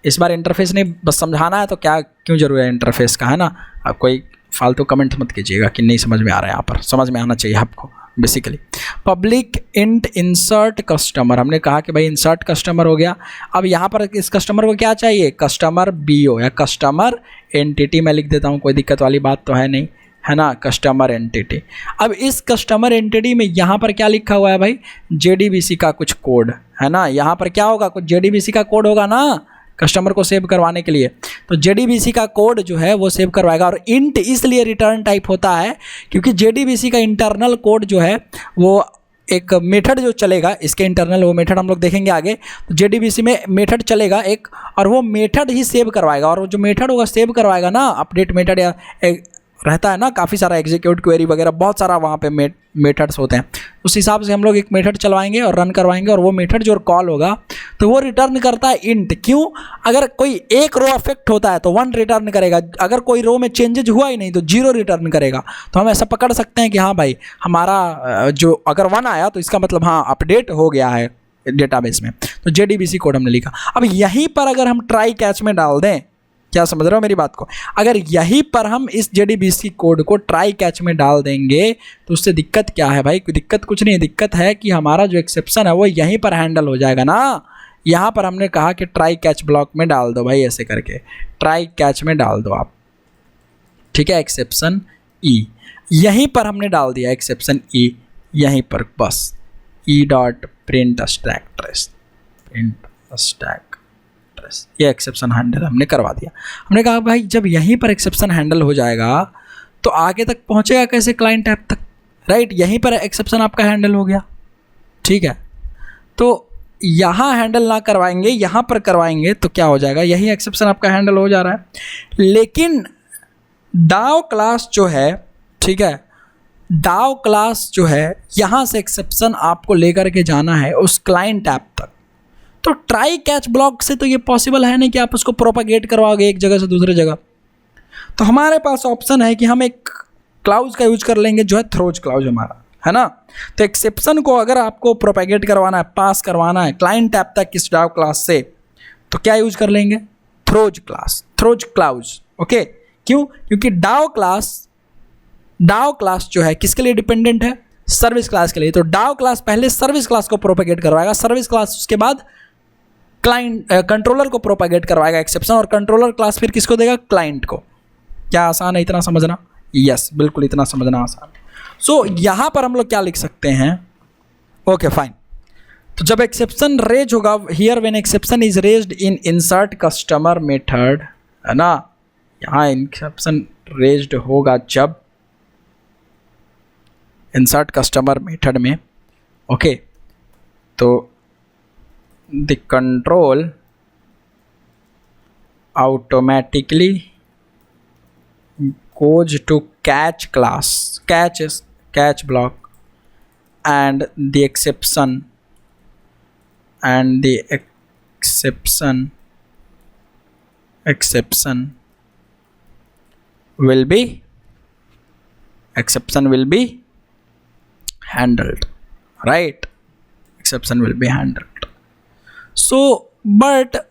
इस बार इंटरफेस नहीं बस समझाना है, तो क्या क्यों जरूर है इंटरफेस का, है ना? अब कोई फालतू कमेंट मत कीजिएगा कि नहीं समझ में आ रहा है, यहाँ पर समझ में आना चाहिए आपको। Basically public int insert customer, हमने कहा कि भाई इंसर्ट कस्टमर हो गया। अब यहाँ पर इस कस्टमर को क्या चाहिए? कस्टमर BO या कस्टमर एंटिटी मैं लिख देता हूँ, कोई दिक्कत वाली बात तो है नहीं, है ना, कस्टमर एंटिटी। अब इस कस्टमर एंटिटी में यहाँ पर क्या लिखा हुआ है भाई? JDBC का कुछ कोड, है ना। यहाँ पर क्या होगा? कुछ JDBC का कोड होगा ना कस्टमर को सेव करवाने के लिए, तो JDBC का कोड जो है वो सेव करवाएगा। और इंट इसलिए रिटर्न टाइप होता है क्योंकि JDBC का इंटरनल कोड जो है वो एक मेथड जो चलेगा, इसके इंटरनल वो मेथड हम लोग देखेंगे आगे। तो JDBC में मेथड चलेगा एक, और वो मेथड ही सेव करवाएगा, और वो जो मेथड होगा सेव करवाएगा ना, अपडेट मेथड या रहता है ना, काफ़ी सारा एग्जीक्यूट क्वेरी वगैरह बहुत सारा वहाँ पे मेथड्स होते हैं। उस हिसाब से हम लोग एक मेथड चलवाएंगे और रन करवाएंगे, और वो मेथड जो कॉल होगा तो वो रिटर्न करता है इंट। क्यों? अगर कोई एक रो अफेक्ट होता है तो 1 रिटर्न करेगा, अगर कोई रो में चेंजेज हुआ ही नहीं तो 0 रिटर्न करेगा। तो हम ऐसा पकड़ सकते हैं कि हाँ भाई हमारा जो अगर 1 आया तो इसका मतलब हाँ अपडेट हो गया है डेटाबेस में। तो JDBC कोड हमने लिखा। अब यहीं पर अगर हम ट्राई कैच में डाल दें, क्या समझ रहे हो मेरी बात को? अगर यहीं पर हम इस JDBC कोड को ट्राई कैच में डाल देंगे तो उससे दिक्कत क्या है भाई? कोई दिक्कत कुछ नहीं है, दिक्कत है कि हमारा जो एक्सेप्शन है वो यहीं पर हैंडल हो जाएगा ना। यहाँ पर हमने कहा कि ट्राई कैच ब्लॉक में डाल दो भाई, ऐसे करके ट्राई कैच में डाल दो आप, ठीक है। एक्सेप्शन E यहीं पर हमने डाल दिया, एक्सेप्शन E यहीं पर, बस E.print stack trace, ये एक्सेप्शन हैंडल हमने करवा दिया। हमने कहा भाई जब यहीं पर एक्सेप्शन हैंडल हो जाएगा तो आगे तक पहुंचेगा कैसे क्लाइंट ऐप तक, राइट? यहीं पर एक्सेप्शन आपका हैंडल हो गया, ठीक है। तो यहाँ हैंडल ना करवाएंगे, यहाँ पर करवाएंगे तो क्या हो जाएगा? यही एक्सेप्शन आपका हैंडल हो जा रहा है। लेकिन डाव क्लास जो है, ठीक है, डाव क्लास जो है यहाँ से एक्सेप्शन आपको लेकर के जाना है उस क्लाइंट ऐप तक। तो ट्राई कैच ब्लॉक से तो ये पॉसिबल है नहीं कि आप उसको प्रोपागेट करवाओगे एक जगह से दूसरे जगह। तो हमारे पास ऑप्शन है कि हम एक क्लाउज का यूज कर लेंगे जो है थ्रोज क्लाउज हमारा, है ना। तो एक्सेप्शन को अगर आपको प्रोपागेट करवाना है, पास करवाना है क्लाइंट ऐप तक इस डाव क्लास से, तो क्या यूज कर लेंगे? Throws class, throws clause, okay. क्यों? क्योंकि डाव क्लास जो है किसके लिए डिपेंडेंट है? सर्विस क्लास के लिए। तो डाव क्लास पहले सर्विस क्लास को प्रोपागेट करवाएगा, सर्विस क्लास उसके बाद क्लाइंट कंट्रोलर को प्रोपागेट करवाएगा एक्सेप्शन, और कंट्रोलर क्लास फिर किसको देगा? क्लाइंट को। क्या आसान है इतना समझना? यस, बिल्कुल इतना समझना आसान। सो यहाँ पर हम लोग क्या लिख सकते हैं? Okay fine. तो जब एक्सेप्शन रेज होगा, here when exception is raised in insert customer method, है ना, यहाँ एक्सेप्शन रेज्ड होगा जब इंसर्ट कस्टमर मेथड में, ओके। तो the control automatically goes to catch class, catch block, and the exception and the exception will be handled, right? Exception will be handled. So but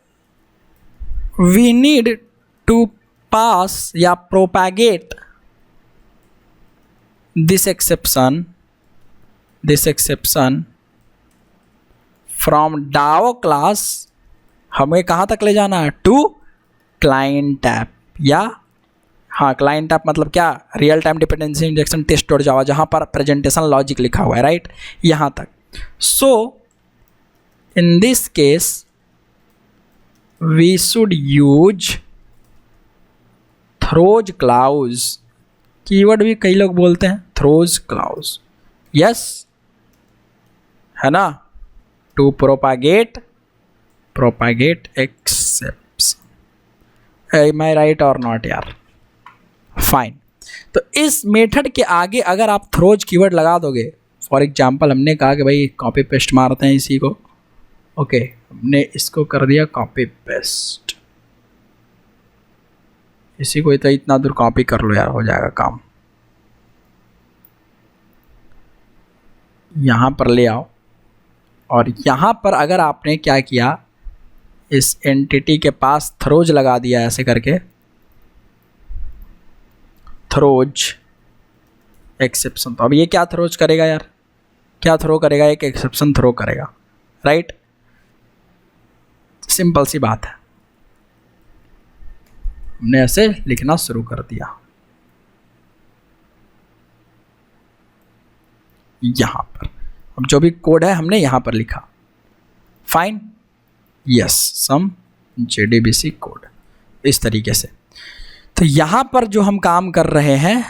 we need to pass या propagate this exception from DAO class हमें कहाँ तक ले जाना है, to client app, या हाँ client app मतलब क्या, real time dependency injection test dot java, जहाँ पर प्रेजेंटेशन लॉजिक लिखा हुआ है, राइट, यहाँ तक. So in this case we should use throws clause. Keyword भी कई लोग बोलते हैं थ्रोज क्लाउज, यस है ना, to propagate exception. Am I right और नॉट यार, फाइन. तो इस मेथड के आगे अगर आप थ्रोज कीवर्ड लगा दोगे, फॉर एग्जांपल हमने कहा कि भाई कॉपी पेस्ट मारते हैं इसी को, ओके हमने इसको कर दिया कॉपी पेस्ट, इसी को तो इतना दूर कॉपी कर लो यार, हो जाएगा काम. यहाँ पर ले आओ और यहाँ पर अगर आपने क्या किया, इस एंटिटी के पास थ्रोज लगा दिया ऐसे करके, थ्रोज एक्सेप्शन. तो अब ये क्या थ्रोज करेगा यार, क्या थ्रो करेगा, एक एक्सेप्शन थ्रो करेगा, राइट. सिंपल सी बात है, हमने ऐसे लिखना शुरू कर दिया यहाँ पर. अब जो भी कोड है हमने यहाँ पर लिखा, फाइन, यस, सम JDBC कोड, इस तरीके से. तो यहाँ पर जो हम काम कर रहे हैं,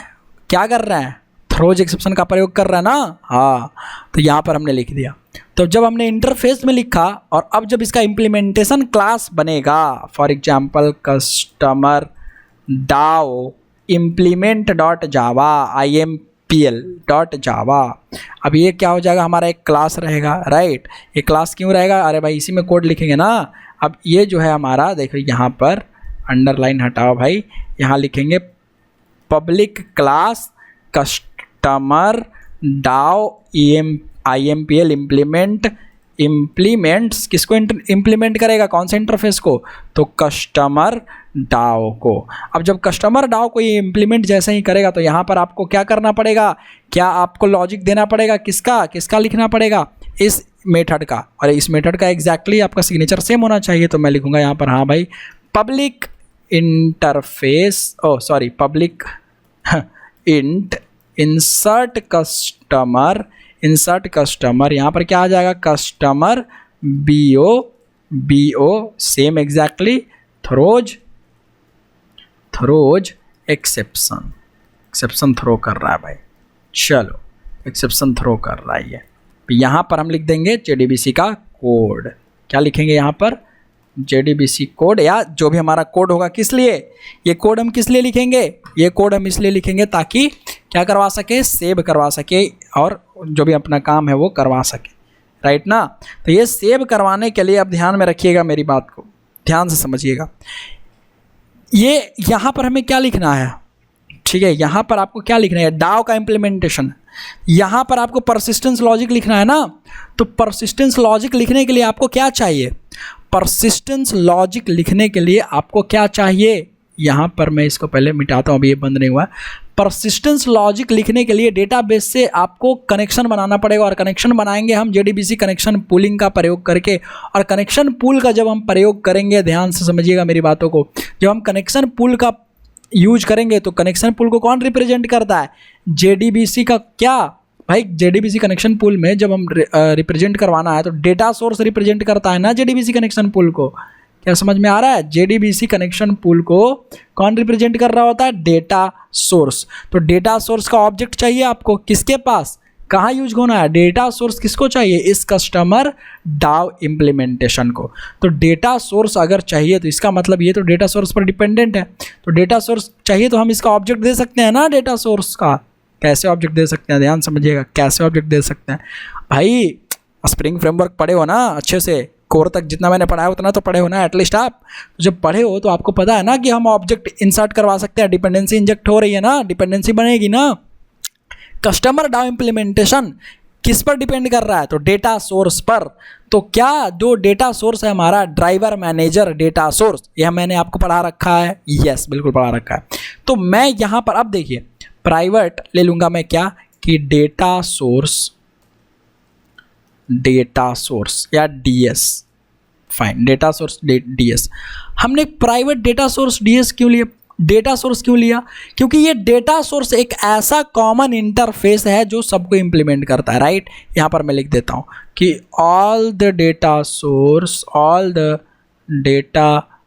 क्या कर रहे हैं, थ्रोज एक्सेप्शन का प्रयोग कर रहे हैं ना, हाँ. तो यहाँ पर हमने लिख दिया. तो जब हमने इंटरफेस में लिखा और अब जब इसका इम्प्लीमेंटेशन क्लास बनेगा, for example customer DAO implement dot java IMPL dot java, अब ये क्या हो जाएगा, हमारा एक क्लास रहेगा, राइट. ये क्लास क्यों रहेगा, अरे भाई इसी में कोड लिखेंगे ना. अब ये जो है हमारा, देखो यहाँ पर अंडरलाइन हटाओ भाई, यहाँ लिखेंगे public class customer DAO IMPL implements, किसको इम्प्लीमेंट करेगा, कौन से इंटरफेस को, तो कस्टमर डाओ को. अब जब कस्टमर डाओ को ये इम्प्लीमेंट जैसे ही करेगा तो यहाँ पर आपको क्या करना पड़ेगा, क्या आपको लॉजिक देना पड़ेगा, किसका लिखना पड़ेगा, इस मेथड का. और इस मेथड का एग्जैक्टली आपका सिग्नेचर सेम होना चाहिए. तो मैं लिखूँगा यहाँ पर, हाँ भाई public interface, public insert customer, यहाँ पर क्या आ जाएगा, customer BO same exactly throws exception throw कर रहा है भाई. चलो एक्सेप्शन थ्रो कर रहा है ये. यहाँ पर हम लिख देंगे JDBC का कोड. क्या लिखेंगे यहाँ पर, JDBC कोड, या जो भी हमारा कोड होगा. किस लिए ये कोड हम किस लिए लिखेंगे, ये कोड हम इसलिए लिखेंगे ताकि क्या करवा सके, सेव करवा सके और जो भी अपना काम है वो करवा सके, राइट ना. तो ये सेव करवाने के लिए आप ध्यान में रखिएगा, मेरी बात को ध्यान से समझिएगा. ये यहाँ पर हमें क्या लिखना है, ठीक है, यहाँ पर आपको क्या लिखना है, डाओ का इम्प्लीमेंटेशन. यहाँ पर आपको परसिस्टेंस लॉजिक लिखना है ना. तो परसिस्टेंस लॉजिक लिखने के लिए आपको क्या चाहिए, परसिस्टेंस लॉजिक लिखने के लिए आपको क्या चाहिए, यहाँ पर मैं इसको पहले मिटाता हूँ, अभी ये बंद नहीं हुआ. परसिस्टेंस लॉजिक लिखने के लिए डेटाबेस से आपको कनेक्शन बनाना पड़ेगा, और कनेक्शन बनाएंगे हम JDBC कनेक्शन पूलिंग का प्रयोग करके. और कनेक्शन पूल का जब हम प्रयोग करेंगे, ध्यान से समझिएगा मेरी बातों को, जब हम कनेक्शन पूल का यूज करेंगे तो कनेक्शन पूल को कौन रिप्रेजेंट करता है, JDBC का. क्या भाई, JDBC कनेक्शन पूल में जब हम रिप्रेजेंट करवाना है तो डेटा सोर्स रिप्रेजेंट करता है ना JDBC कनेक्शन पूल को. क्या समझ में आ रहा है, JDBC कनेक्शन पूल को कौन रिप्रेजेंट कर रहा होता है, डेटा सोर्स. तो डेटा सोर्स का ऑब्जेक्ट चाहिए आपको, किसके पास, कहाँ यूज होना है, डेटा सोर्स किसको चाहिए, इस कस्टमर डाओ इम्प्लीमेंटेशन को. तो डेटा सोर्स अगर चाहिए तो इसका मतलब ये तो डेटा सोर्स पर डिपेंडेंट है. तो डेटा सोर्स चाहिए तो हम इसका ऑब्जेक्ट दे सकते हैं ना डेटा सोर्स का. कैसे ऑब्जेक्ट दे सकते हैं, ध्यान समझिएगा, कैसे ऑब्जेक्ट दे सकते हैं भाई, स्प्रिंग फ्रेमवर्क पढ़े हो ना अच्छे से, कोर तक जितना मैंने पढ़ाया उतना तो पढ़े हो ना एटलीस्ट आप। तो जब पढ़े हो तो आपको पता है ना कि हम ऑब्जेक्ट इंसर्ट करवा सकते हैं, डिपेंडेंसी इंजेक्ट हो रही है ना, डिपेंडेंसी बनेगी ना। कस्टमर डाउ इम्प्लीमेंटेशन किस पर डिपेंड कर रहा है, तो डेटा सोर्स पर। तो क्या जो डेटा सोर्स है हमारा ड्राइवर मैनेजर डेटा सोर्स, यह मैंने आपको पढ़ा रखा है, यस बिल्कुल पढ़ा रखा है। तो मैं यहाँ पर अब देखिए प्राइवेट ले लूँगा मैं क्या कि डेटा सोर्स या DS, fine data source DS. हमने प्राइवेट डेटा सोर्स डीएस क्यों लिया, डेटा सोर्स क्यों लिया, क्योंकि ये डेटा सोर्स एक ऐसा कॉमन इंटरफेस है जो सबको इंप्लीमेंट करता है, राइट। यहाँ पर मैं लिख देता हूँ कि all the data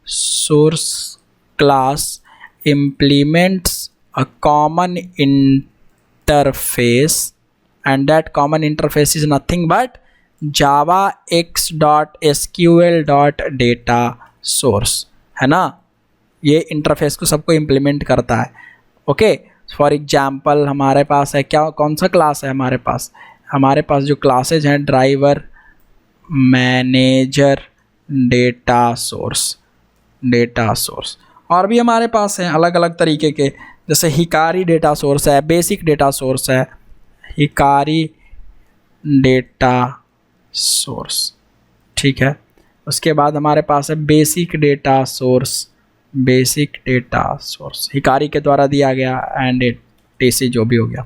source class implements a common interface and that common interface is nothing but javax.sql.data source, है ना। ये इंटरफेस को सबको इम्प्लीमेंट करता है। ओके, फॉर एग्जाम्पल हमारे पास है क्या, कौन सा क्लास है हमारे पास जो क्लासेज हैं ड्राइवर मैनेजर डेटा सोर्स और भी हमारे पास हैं अलग अलग तरीके के, जैसे हिकारी डेटा सोर्स है, बेसिक डेटा सोर्स है, हिकारी डेटा सोर्स, ठीक है। उसके बाद हमारे पास है बेसिक डेटा सोर्स हिकारी के द्वारा दिया गया एंड टीसी जो भी हो गया,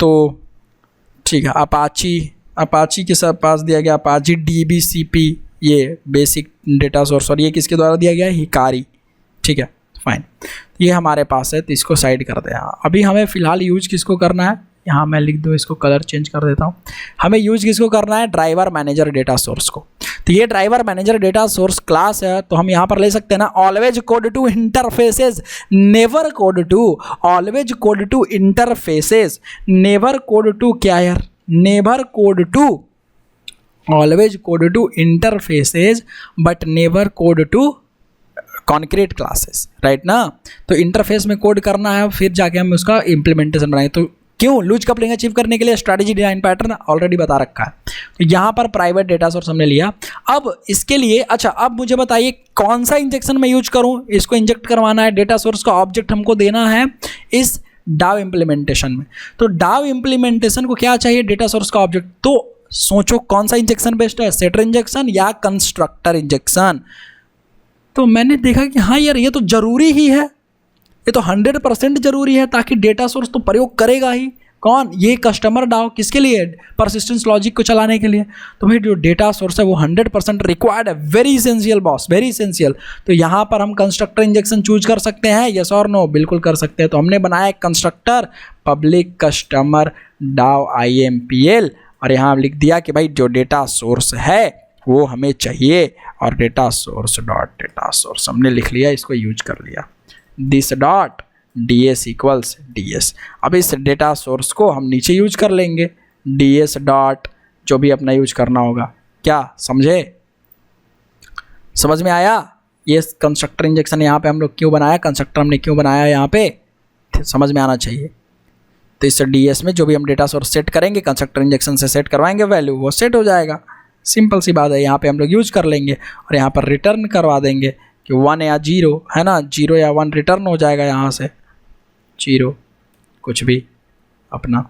तो ठीक है। अपाची के साथ पास दिया गया अपाची DBCP, ये बेसिक डेटा सोर्स, और ये किसके द्वारा दिया गया है, हिकारी, ठीक है फाइन। ये हमारे पास है तो इसको साइड कर दें। अभी हमें फ़िलहाल यूज किसको करना है, यहाँ मैं लिख दूँ, इसको कलर चेंज कर देता हूँ। हमें यूज किसको करना है, ड्राइवर मैनेजर डेटा सोर्स को। तो ये driver manager data source class है, तो हम यहाँ पर ले सकते हैं ना, always code to interfaces never code to, always code to interfaces never code to, क्या यार, never code to, always code to interfaces but never code to concrete classes, right ना। तो इंटरफेस में कोड करना है, फिर जाके हम उसका इम्प्लीमेंटेशन बनाएंगे। तो क्यों, लूज कपलिंग अचीव करने के लिए स्ट्रैटेजी डिजाइन पैटर्न ऑलरेडी बता रखा है। तो यहाँ पर प्राइवेट डेटा सोर्स हमने लिया। अब इसके लिए अच्छा, अब मुझे बताइए कौन सा इंजेक्शन मैं यूज करूँ, इसको इंजेक्ट करवाना है, डेटा सोर्स का ऑब्जेक्ट हमको देना है इस डाव इम्प्लीमेंटेशन में। तो डाव इम्प्लीमेंटेशन को क्या चाहिए, डेटा सोर्स का ऑब्जेक्ट। तो सोचो कौन सा इंजेक्शन बेस्ट है, सेटर इंजेक्शन या कंस्ट्रक्टर इंजेक्शन। तो मैंने देखा कि हाँ यार ये तो ज़रूरी ही है, ये तो 100% ज़रूरी है, ताकि डेटा सोर्स तो प्रयोग करेगा ही कौन, ये कस्टमर डाउ, किसके लिए, परसिस्टेंस लॉजिक को चलाने के लिए। तो भाई जो डेटा सोर्स है वो 100% रिक्वायर्ड है, very essential boss, very essential. तो यहाँ पर हम कंस्ट्रक्टर इंजेक्शन चूज कर सकते हैं, यस और नो, बिल्कुल कर सकते हैं। तो हमने बनाया कंस्ट्रक्टर पब्लिक कस्टमर डाउ IMPL, और यहाँ लिख दिया कि भाई जो डेटा सोर्स है वो हमें चाहिए, और data source dot data source हमने लिख लिया, इसको यूज कर लिया, this dot ds equals ds। अब इस डेटा सोर्स को हम नीचे यूज कर लेंगे, ds डॉट जो भी अपना यूज करना होगा। क्या समझे, समझ में आया। ये कंस्ट्रक्टर इंजेक्शन यहाँ पे हम लोग क्यों बनाया, कंस्ट्रक्टर हमने क्यों बनाया यहाँ पे, समझ में आना चाहिए। तो इस ds में जो भी हम डेटा सोर्स सेट करेंगे, कंस्ट्रक्टर इंजेक्शन से सेट करवाएंगे वैल्यू, वो सेट हो जाएगा, सिंपल सी बात है। यहाँ पे हम लोग यूज कर लेंगे और यहाँ पर रिटर्न करवा देंगे कि 1 या 0 है ना, 0 या 1 रिटर्न हो जाएगा, यहाँ से 0 कुछ भी अपना।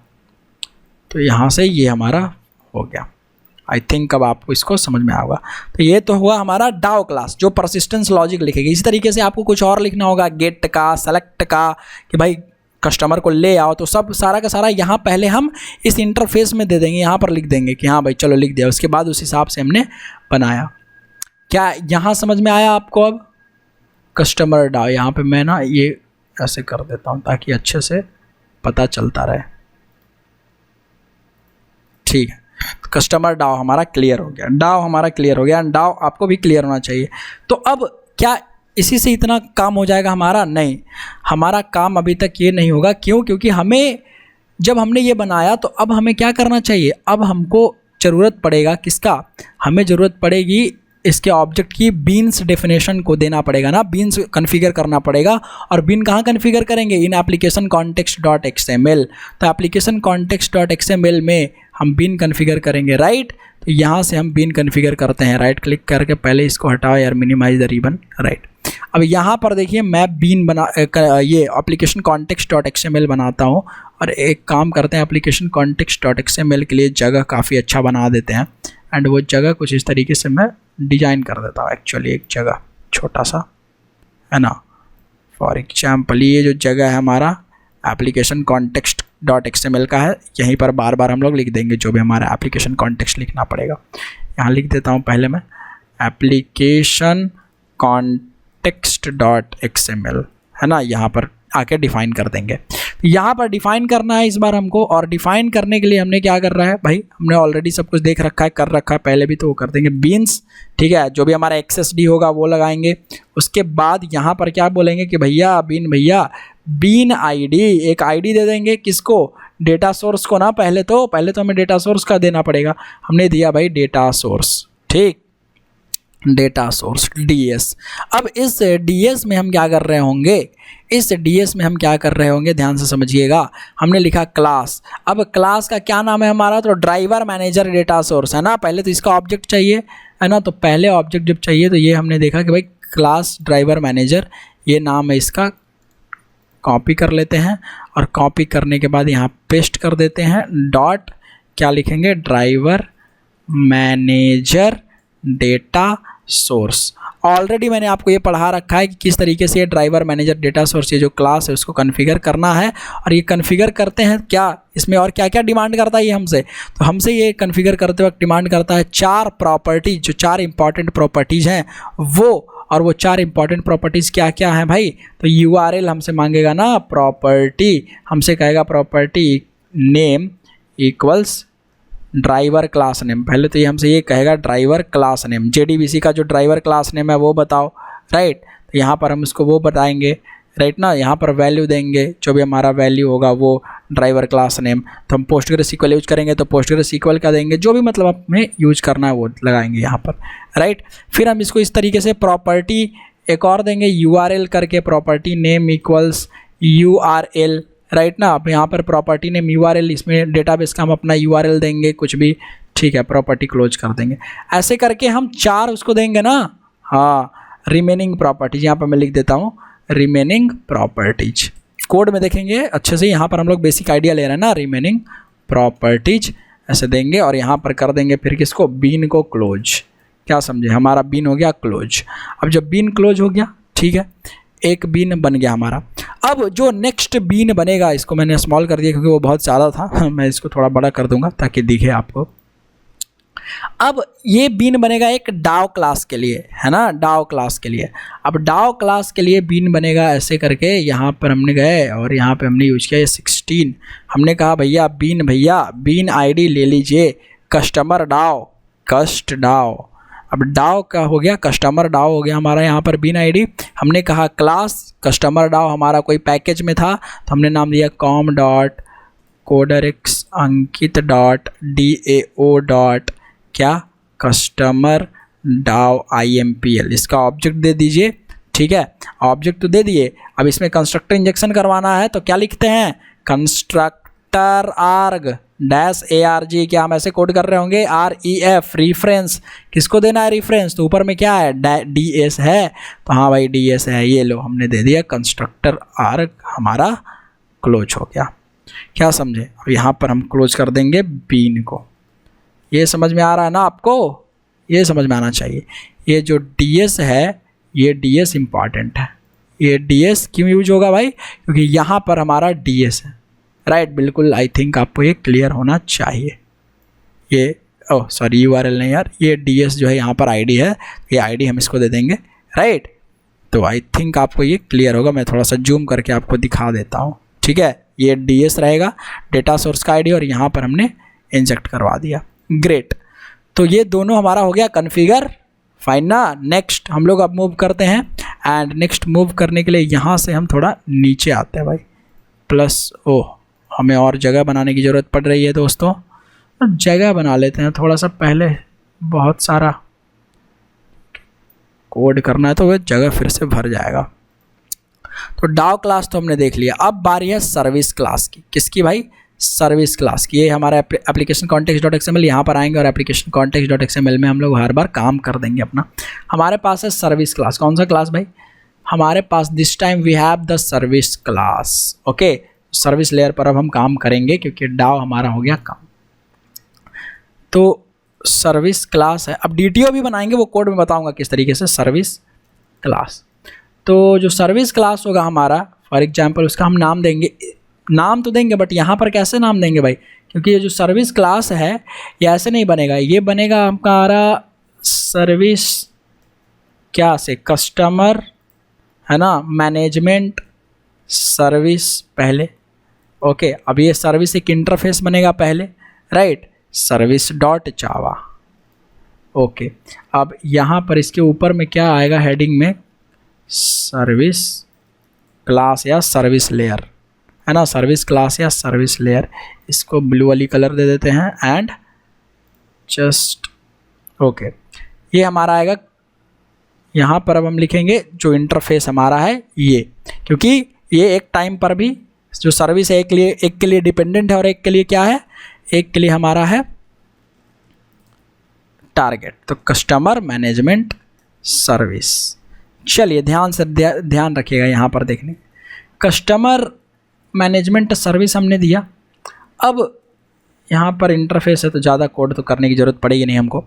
तो यहाँ से ये हमारा हो गया। आई थिंक अब आपको इसको समझ में आएगा। तो ये तो हुआ हमारा डाउ क्लास जो परसिस्टेंस लॉजिक लिखेगी। इसी तरीके से आपको कुछ और लिखना होगा, गेट का, सेलेक्ट का, कि भाई कस्टमर को ले आओ। तो सब सारा का सारा यहाँ पहले हम इस इंटरफेस में दे देंगे, यहाँ पर लिख देंगे कि हाँ भाई चलो लिख दिया, उसके बाद उस हिसाब से हमने बनाया। क्या यहाँ समझ में आया आपको। अब कस्टमर डाउ, यहाँ पे मैं ना ये ऐसे कर देता हूँ ताकि अच्छे से पता चलता रहे, ठीक है। कस्टमर डाउ हमारा क्लियर हो गया, डाउ हमारा क्लियर हो गया, एंड डाउ आपको भी क्लियर होना चाहिए। तो अब क्या इसी से इतना काम हो जाएगा हमारा, नहीं, हमारा काम अभी तक ये नहीं होगा। क्यों, क्योंकि हमें जब हमने ये बनाया तो अब हमें क्या करना चाहिए, अब हमको ज़रूरत पड़ेगा किसका, हमें ज़रूरत पड़ेगी इसके ऑब्जेक्ट की बीन्स डेफिनेशन को देना पड़ेगा ना, बीन्स कॉन्फ़िगर करना पड़ेगा। और बीन कहाँ कॉन्फ़िगर करेंगे, इन एप्लीकेशन कॉन्टेक्स्ट डॉट XML। तो एप्लीकेशन कॉन्टेक्स्ट डॉट XML में हम बीन कन्फिगर करेंगे, राइट। तो यहाँ से हम बीन कन्फिगर करते हैं, राइट क्लिक करके पहले इसको हटाओ यार, मिनिमाइज द रिबन, राइट। अब यहाँ पर देखिए मैं बीन ये एप्लीकेशन कॉन्टेक्स्ट डॉट XML बनाता हूँ, और एक काम करते हैं एप्लीकेशन कॉन्टेक्स्ट डॉट XML के लिए जगह काफ़ी अच्छा बना देते हैं, एंड वो जगह कुछ इस तरीके से मैं डिजाइन कर देता हूँ। एक्चुअली एक जगह छोटा सा है ना, फॉर एग्जाम्पल ये जो जगह है हमारा एप्लीकेशन कॉन्टेक्स्ट डॉट XML का है, यहीं पर बार बार हम लोग लिख देंगे जो भी हमारा एप्लीकेशन कॉन्टेक्स्ट लिखना पड़ेगा। यहाँ लिख देता हूँ पहले मैं एप्लीकेशन कॉन्टेक्स्ट डॉट XML, है ना, यहाँ पर आके डिफाइन कर देंगे। यहाँ पर डिफाइन करना है इस बार हमको, और डिफाइन करने के लिए हमने क्या कर रहा है भाई, हमने ऑलरेडी सब कुछ देख रखा है, कर रखा है पहले भी, तो वो कर देंगे बीन्स, ठीक है। जो भी हमारा XSD होगा वो लगाएंगे। उसके बाद यहाँ पर क्या बोलेंगे कि भैया बीन ID, एक ID दे देंगे, किसको, डेटा सोर्स को ना। पहले तो हमें डेटा सोर्स का देना पड़ेगा, हमने दिया भाई डेटा सोर्स, ठीक, डेटा सोर्स DS। अब इस DS में हम क्या कर रहे होंगे, इस DS में हम क्या कर रहे होंगे, ध्यान से समझिएगा। हमने लिखा क्लास, अब क्लास का क्या नाम है हमारा, तो ड्राइवर मैनेजर डेटा सोर्स, है ना। पहले तो इसका ऑब्जेक्ट चाहिए, है ना, तो पहले ऑब्जेक्ट जब चाहिए तो ये हमने देखा कि भाई क्लास ड्राइवर मैनेजर, ये नाम है इसका। कॉपी कर लेते हैं, और कॉपी करने के बाद यहाँ पेस्ट कर देते हैं, डॉट क्या लिखेंगे, driver manager data source. Already मैंने आपको ये पढ़ा रखा है कि किस तरीके से ये ड्राइवर मैनेजर डेटा सोर्स, ये जो क्लास है उसको कॉन्फ़िगर करना है। और ये कॉन्फ़िगर करते हैं क्या, इसमें और क्या क्या डिमांड करता है ये हमसे, तो हमसे ये कॉन्फ़िगर करते वक्त डिमांड करता है 4 प्रॉपर्टीज, जो 4 इंपॉर्टेंट प्रॉपर्टीज़ हैं वो। और वो 4 इंपॉर्टेंट प्रॉपर्टीज़ क्या क्या हैं भाई, तो URL हमसे मांगेगा ना, प्रॉपर्टी हमसे कहेगा property name equals driver class name. पहले तो ये हमसे ये कहेगा ड्राइवर क्लास नेम, JDBC का जो ड्राइवर क्लास नेम है वो बताओ, राइट। तो यहाँ पर हम इसको वो बताएंगे, राइट ना। यहाँ पर वैल्यू देंगे, जो भी हमारा वैल्यू होगा वो ड्राइवर क्लास नेम। तो हम PostgreSQL यूज करेंगे तो PostgreSQL का देंगे, जो भी मतलब हमें यूज करना है वो लगाएंगे यहाँ पर, राइट। फिर हम इसको इस तरीके से प्रॉपर्टी एक और देंगे, URL करके, property name equals URL, right ना। अब यहाँ पर प्रॉपर्टी नेम URL, इसमें डेटाबेस का हम अपना URL देंगे कुछ भी, ठीक है, प्रॉपर्टी क्लोज कर देंगे। ऐसे करके हम 4 उसको देंगे ना, हाँ, रिमेनिंग प्रॉपर्टीज, यहाँ पर मैं लिख देता हूँ रिमेनिंग प्रॉपर्टीज। कोड में देखेंगे अच्छे से, यहाँ पर हम लोग बेसिक आइडिया ले रहे हैं ना, रिमेनिंग प्रॉपर्टीज ऐसे देंगे। और यहाँ पर कर देंगे फिर किसको, बीन को क्लोज। क्या समझे, हमारा बीन हो गया क्लोज। अब जब बीन क्लोज हो गया, ठीक है, एक बीन बन गया हमारा। अब जो नेक्स्ट बीन बनेगा, इसको मैंने स्मॉल कर दिया क्योंकि वो बहुत ज़्यादा था, मैं इसको थोड़ा बड़ा कर दूंगा ताकि दिखे आपको। अब ये बीन बनेगा एक डाव क्लास के लिए, है ना, डाव क्लास के लिए। अब डाव क्लास के लिए बीन बनेगा ऐसे करके, यहाँ पर हमने गए और यहाँ पे हमने यूज किया 16। हमने कहा भैया बीन ID ले लीजिए, कस्टमर डाव, कस्ट डाव। अब डाव का हो गया, कस्टमर डाव हो गया हमारा यहाँ पर बीन ID। हमने कहा क्लास कस्टमर डाव हमारा कोई पैकेज में था, तो हमने नाम दिया com डॉट coderx अंकित डॉट DAO डॉट क्या, कस्टमर डाव IMPL। इसका ऑब्जेक्ट दे दीजिए, ठीक है, ऑब्जेक्ट तो दे दिए। अब इसमें कंस्ट्रक्टर इंजेक्शन करवाना है, तो क्या लिखते हैं, कंस्ट्रक्टर आर्ग डैश ARG, क्या हम ऐसे कोड कर रहे होंगे, REF रेफरेंस, किसको देना है रेफरेंस, तो ऊपर में क्या है, DS है, तो हाँ भाई DS है, ये लो हमने दे दिया, कंस्ट्रक्टर आर्ग हमारा क्लोज हो गया। क्या समझे, अब यहाँ पर हम क्लोज कर देंगे बीन को। ये समझ में आ रहा है ना आपको, ये समझ में आना चाहिए। ये जो DS है, ये DS इंपॉर्टेंट है। ये DS क्यों यूज होगा भाई, क्योंकि यहाँ पर हमारा DS है, राइट, बिल्कुल। आई थिंक आपको ये क्लियर होना चाहिए। ये ओह सॉरी URL नहीं यार, ये DS जो है यहाँ पर ID है, ये ID हम इसको दे देंगे, राइट। तो आई थिंक आपको ये क्लियर होगा। मैं थोड़ा सा जूम करके आपको दिखा देता हूँ, ठीक है। ये DS रहेगा, डेटा सोर्स का ID, और यहाँ पर हमने इंजेक्ट करवा दिया, ग्रेट। तो ये दोनों हमारा हो गया कॉन्फ़िगर, फाइन ना। नेक्स्ट हम लोग अब मूव करते हैं, एंड नेक्स्ट मूव करने के लिए यहाँ से हम थोड़ा नीचे आते हैं भाई, प्लस हमें और जगह बनाने की ज़रूरत पड़ रही है दोस्तों, जगह बना लेते हैं थोड़ा सा। पहले बहुत सारा कोड करना है तो वह जगह फिर से भर जाएगा। तो डाव क्लास तो हमने देख लिया। अब बारी है सर्विस क्लास की, किसकी भाई, सर्विस क्लास की। ये हमारा एप्लीकेशन कॉन्टेक्स्ट डॉट एक्सएमएल, यहाँ पर आएंगे और एप्लीकेशन कॉन्टेक्स्ट डॉट एक्सएमएल में हम लोग हर बार काम कर देंगे अपना। हमारे पास है सर्विस क्लास। कौन सा क्लास भाई? हमारे पास this time we have the service class. Okay, service layer पर अब हम काम करेंगे क्योंकि डाउ हमारा हो गया काम। तो सर्विस क्लास है, अब डीटीओ भी बनाएंगे, वो कोड में बताऊंगा किस तरीके से। सर्विस क्लास, तो जो सर्विस क्लास होगा हमारा, फॉर एग्जांपल उसका हम नाम देंगे, नाम तो देंगे बट यहाँ पर कैसे नाम देंगे भाई? क्योंकि ये जो सर्विस क्लास है ये ऐसे नहीं बनेगा, ये बनेगा हमारा सर्विस क्या से, कस्टमर है ना, मैनेजमेंट सर्विस पहले। ओके, अब ये सर्विस एक इंटरफेस बनेगा पहले, राइट, सर्विस डॉट जावा। ओके, अब यहाँ पर इसके ऊपर में क्या आएगा हेडिंग में? सर्विस क्लास या सर्विस लेयर, है ना, सर्विस क्लास या सर्विस लेयर। इसको ब्लू वाली कलर दे देते हैं एंड जस्ट ओके। ये हमारा आएगा, यहाँ पर अब हम लिखेंगे जो इंटरफेस हमारा है ये, क्योंकि ये एक टाइम पर भी जो सर्विस है एक के लिए डिपेंडेंट है और एक के लिए क्या है, एक के लिए हमारा है टारगेट। तो कस्टमर मैनेजमेंट सर्विस। चलिए ध्यान से ध्यान रखिएगा, यहाँ पर देखने, कस्टमर मैनेजमेंट सर्विस हमने दिया। अब यहाँ पर इंटरफेस है तो ज़्यादा कोड तो करने की ज़रूरत पड़ेगी नहीं हमको।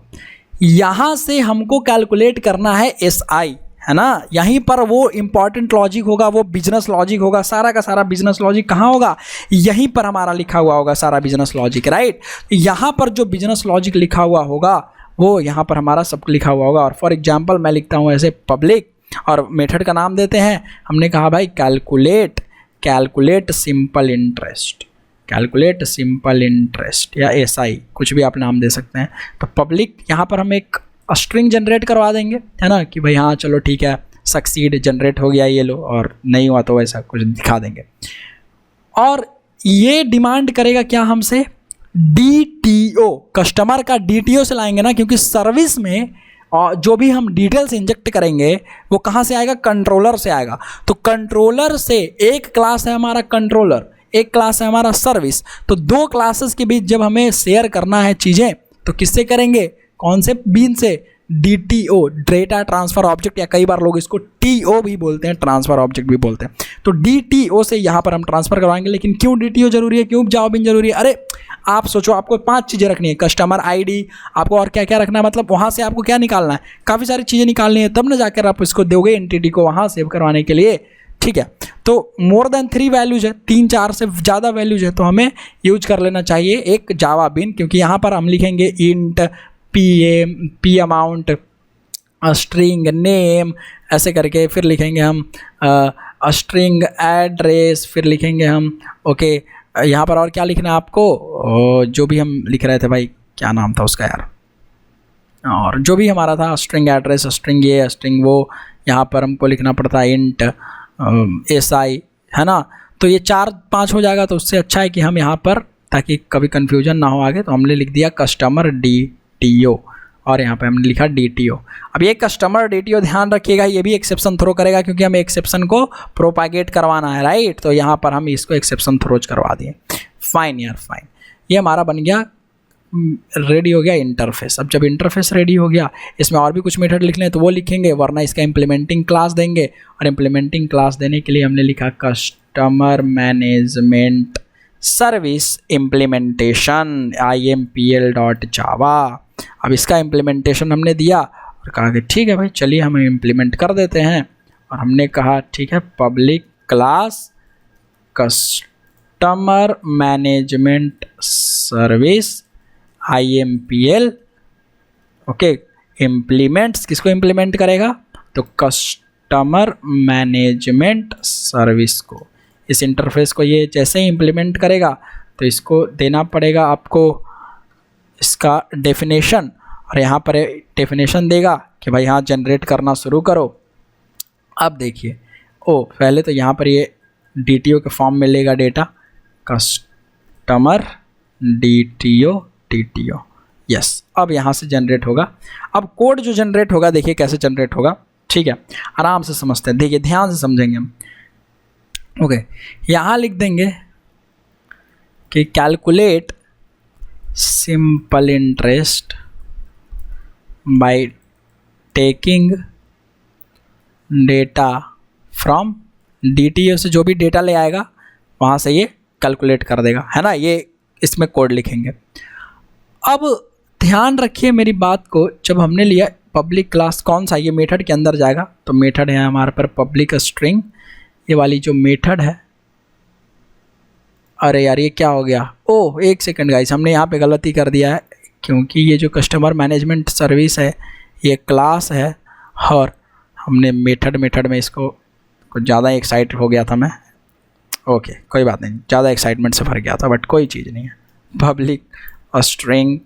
यहाँ से हमको कैलकुलेट करना है SI, है ना, यहीं पर वो इम्पॉर्टेंट लॉजिक होगा, वो बिजनेस लॉजिक होगा, सारा का सारा बिजनेस लॉजिक कहाँ होगा? यहीं पर हमारा लिखा हुआ होगा सारा बिजनेस लॉजिक, राइट। यहाँ पर जो बिजनेस लॉजिक लिखा हुआ होगा वो यहाँ पर हमारा सब लिखा हुआ होगा। और फॉर एग्जांपल मैं लिखता हूँ ऐसे पब्लिक, और मेथड का नाम देते हैं, हमने कहा भाई calculate simple interest, calculate simple interest या SI, कुछ भी आप नाम दे सकते हैं। तो पब्लिक, यहाँ पर हम एक स्ट्रिंग जनरेट करवा देंगे, है ना, कि भाई हाँ चलो ठीक है, सक्सीड जनरेट हो गया ये लो, और नहीं हुआ तो वैसा कुछ दिखा देंगे। और ये डिमांड करेगा क्या हमसे? DTO, कस्टमर का DTO से लाएंगे ना, क्योंकि सर्विस में और जो भी हम डिटेल्स इंजेक्ट करेंगे वो कहाँ से आएगा? कंट्रोलर से आएगा। तो कंट्रोलर से, एक क्लास है हमारा कंट्रोलर, एक क्लास है हमारा सर्विस, तो दो क्लासेस के बीच जब हमें शेयर करना है चीज़ें तो किससे करेंगे? कौन से बीन से? DTO, डेटा ट्रांसफ़र ऑब्जेक्ट, या कई बार लोग इसको TO भी बोलते हैं, ट्रांसफ़र ऑब्जेक्ट भी बोलते हैं। तो DTO से यहाँ पर हम ट्रांसफ़र करवाएंगे। लेकिन क्यों DTO जरूरी है, क्यों जावा बिन जरूरी है? अरे आप सोचो, आपको 5 चीज़ें रखनी है, कस्टमर ID, आपको और क्या क्या रखना है, मतलब वहाँ से आपको क्या निकालना है, काफ़ी सारी चीज़ें निकालनी है, तब ना जाकर आप इसको दोगे एंटिटी को वहाँ सेव करवाने के लिए, ठीक है। तो मोर देन 3 वैल्यूज है, 3-4 से ज़्यादा वैल्यूज है, तो हमें यूज कर लेना चाहिए एक जावा बिन, क्योंकि यहाँ पर हम लिखेंगे int P amount, string name, ऐसे करके, फिर लिखेंगे हम स्ट्रिंग एड्रेस, फिर लिखेंगे हम ओके। यहाँ पर और क्या लिखना है आपको? जो भी हम लिख रहे थे भाई, क्या नाम था उसका यार, और जो भी हमारा था, स्ट्रिंग एड्रेस, स्ट्रिंग ये, स्ट्रिंग वो, यहाँ पर हमको लिखना पड़ता है इंट SI, है ना। तो ये 4-5 हो जाएगा, तो उससे अच्छा है कि हम यहाँ पर, ताकि कभी कन्फ्यूजन ना हो आगे, तो हमने लिख दिया कस्टमर DTO, और यहाँ पे हमने लिखा DTO। अब ये कस्टमर DTO ध्यान रखिएगा, ये भी एक्सेप्शन थ्रो करेगा, क्योंकि हमें एक्सेप्शन को प्रोपागेट करवाना है, राइट। तो यहाँ पर हम इसको एक्सेप्शन थ्रोज करवा दिए। फाइन यार, फाइन, ये हमारा बन गया, रेडी हो गया इंटरफेस। अब जब इंटरफेस रेडी हो गया, इसमें और भी कुछ मेथड लिखने हैं तो वो लिखेंगे, वरना इसका इम्प्लीमेंटिंग क्लास देंगे। और इम्प्लीमेंटिंग क्लास देने के लिए हमने लिखा customer management service implementation IMPL.java। अब इसका इम्प्लीमेंटेशन हमने दिया और कहा कि ठीक है भाई, चलिए हम इम्प्लीमेंट कर देते हैं। और हमने कहा ठीक है, public class customer management service IMPL, okay. Implements, किसको इम्प्लीमेंट करेगा? तो कस्टमर मैनेजमेंट सर्विस को, इस इंटरफेस को ये जैसे ही इम्प्लीमेंट करेगा तो इसको देना पड़ेगा आपको इसका डेफिनेशन, और यहाँ पर डेफिनेशन देगा कि भाई हाँ जनरेट करना शुरू करो। अब देखिए, पहले तो यहाँ पर ये DTO के फॉर्म में लेगा डेटा, कस्टमर DTO, यस। अब यहाँ से जनरेट होगा। अब कोड जो जनरेट होगा, देखिए कैसे जनरेट होगा, ठीक है, आराम से समझते हैं, देखिए ध्यान से समझेंगे हम। ओके, यहाँ लिख देंगे कि calculate simple interest by taking data from DTO से जो भी डेटा ले आएगा वहाँ से ये कैलकुलेट कर देगा, है ना। ये इसमें कोड लिखेंगे। अब ध्यान रखिए मेरी बात को, जब हमने लिया पब्लिक क्लास कौन सा, ये मेथड के अंदर जाएगा, तो मेथड है हमारे पर पब्लिक स्ट्रिंग, ये वाली जो मेथड है। अरे यार ये क्या हो गया, ओह एक सेकंड गाइस, हमने यहाँ पे गलती कर दिया है, क्योंकि ये जो कस्टमर मैनेजमेंट सर्विस है ये क्लास है, और हमने मेथड में इसको कुछ ज़्यादा एक्साइट हो गया था मैं। ओके कोई बात नहीं, ज़्यादा एक्साइटमेंट से भर गया था, बट कोई चीज़ नहीं है। Public string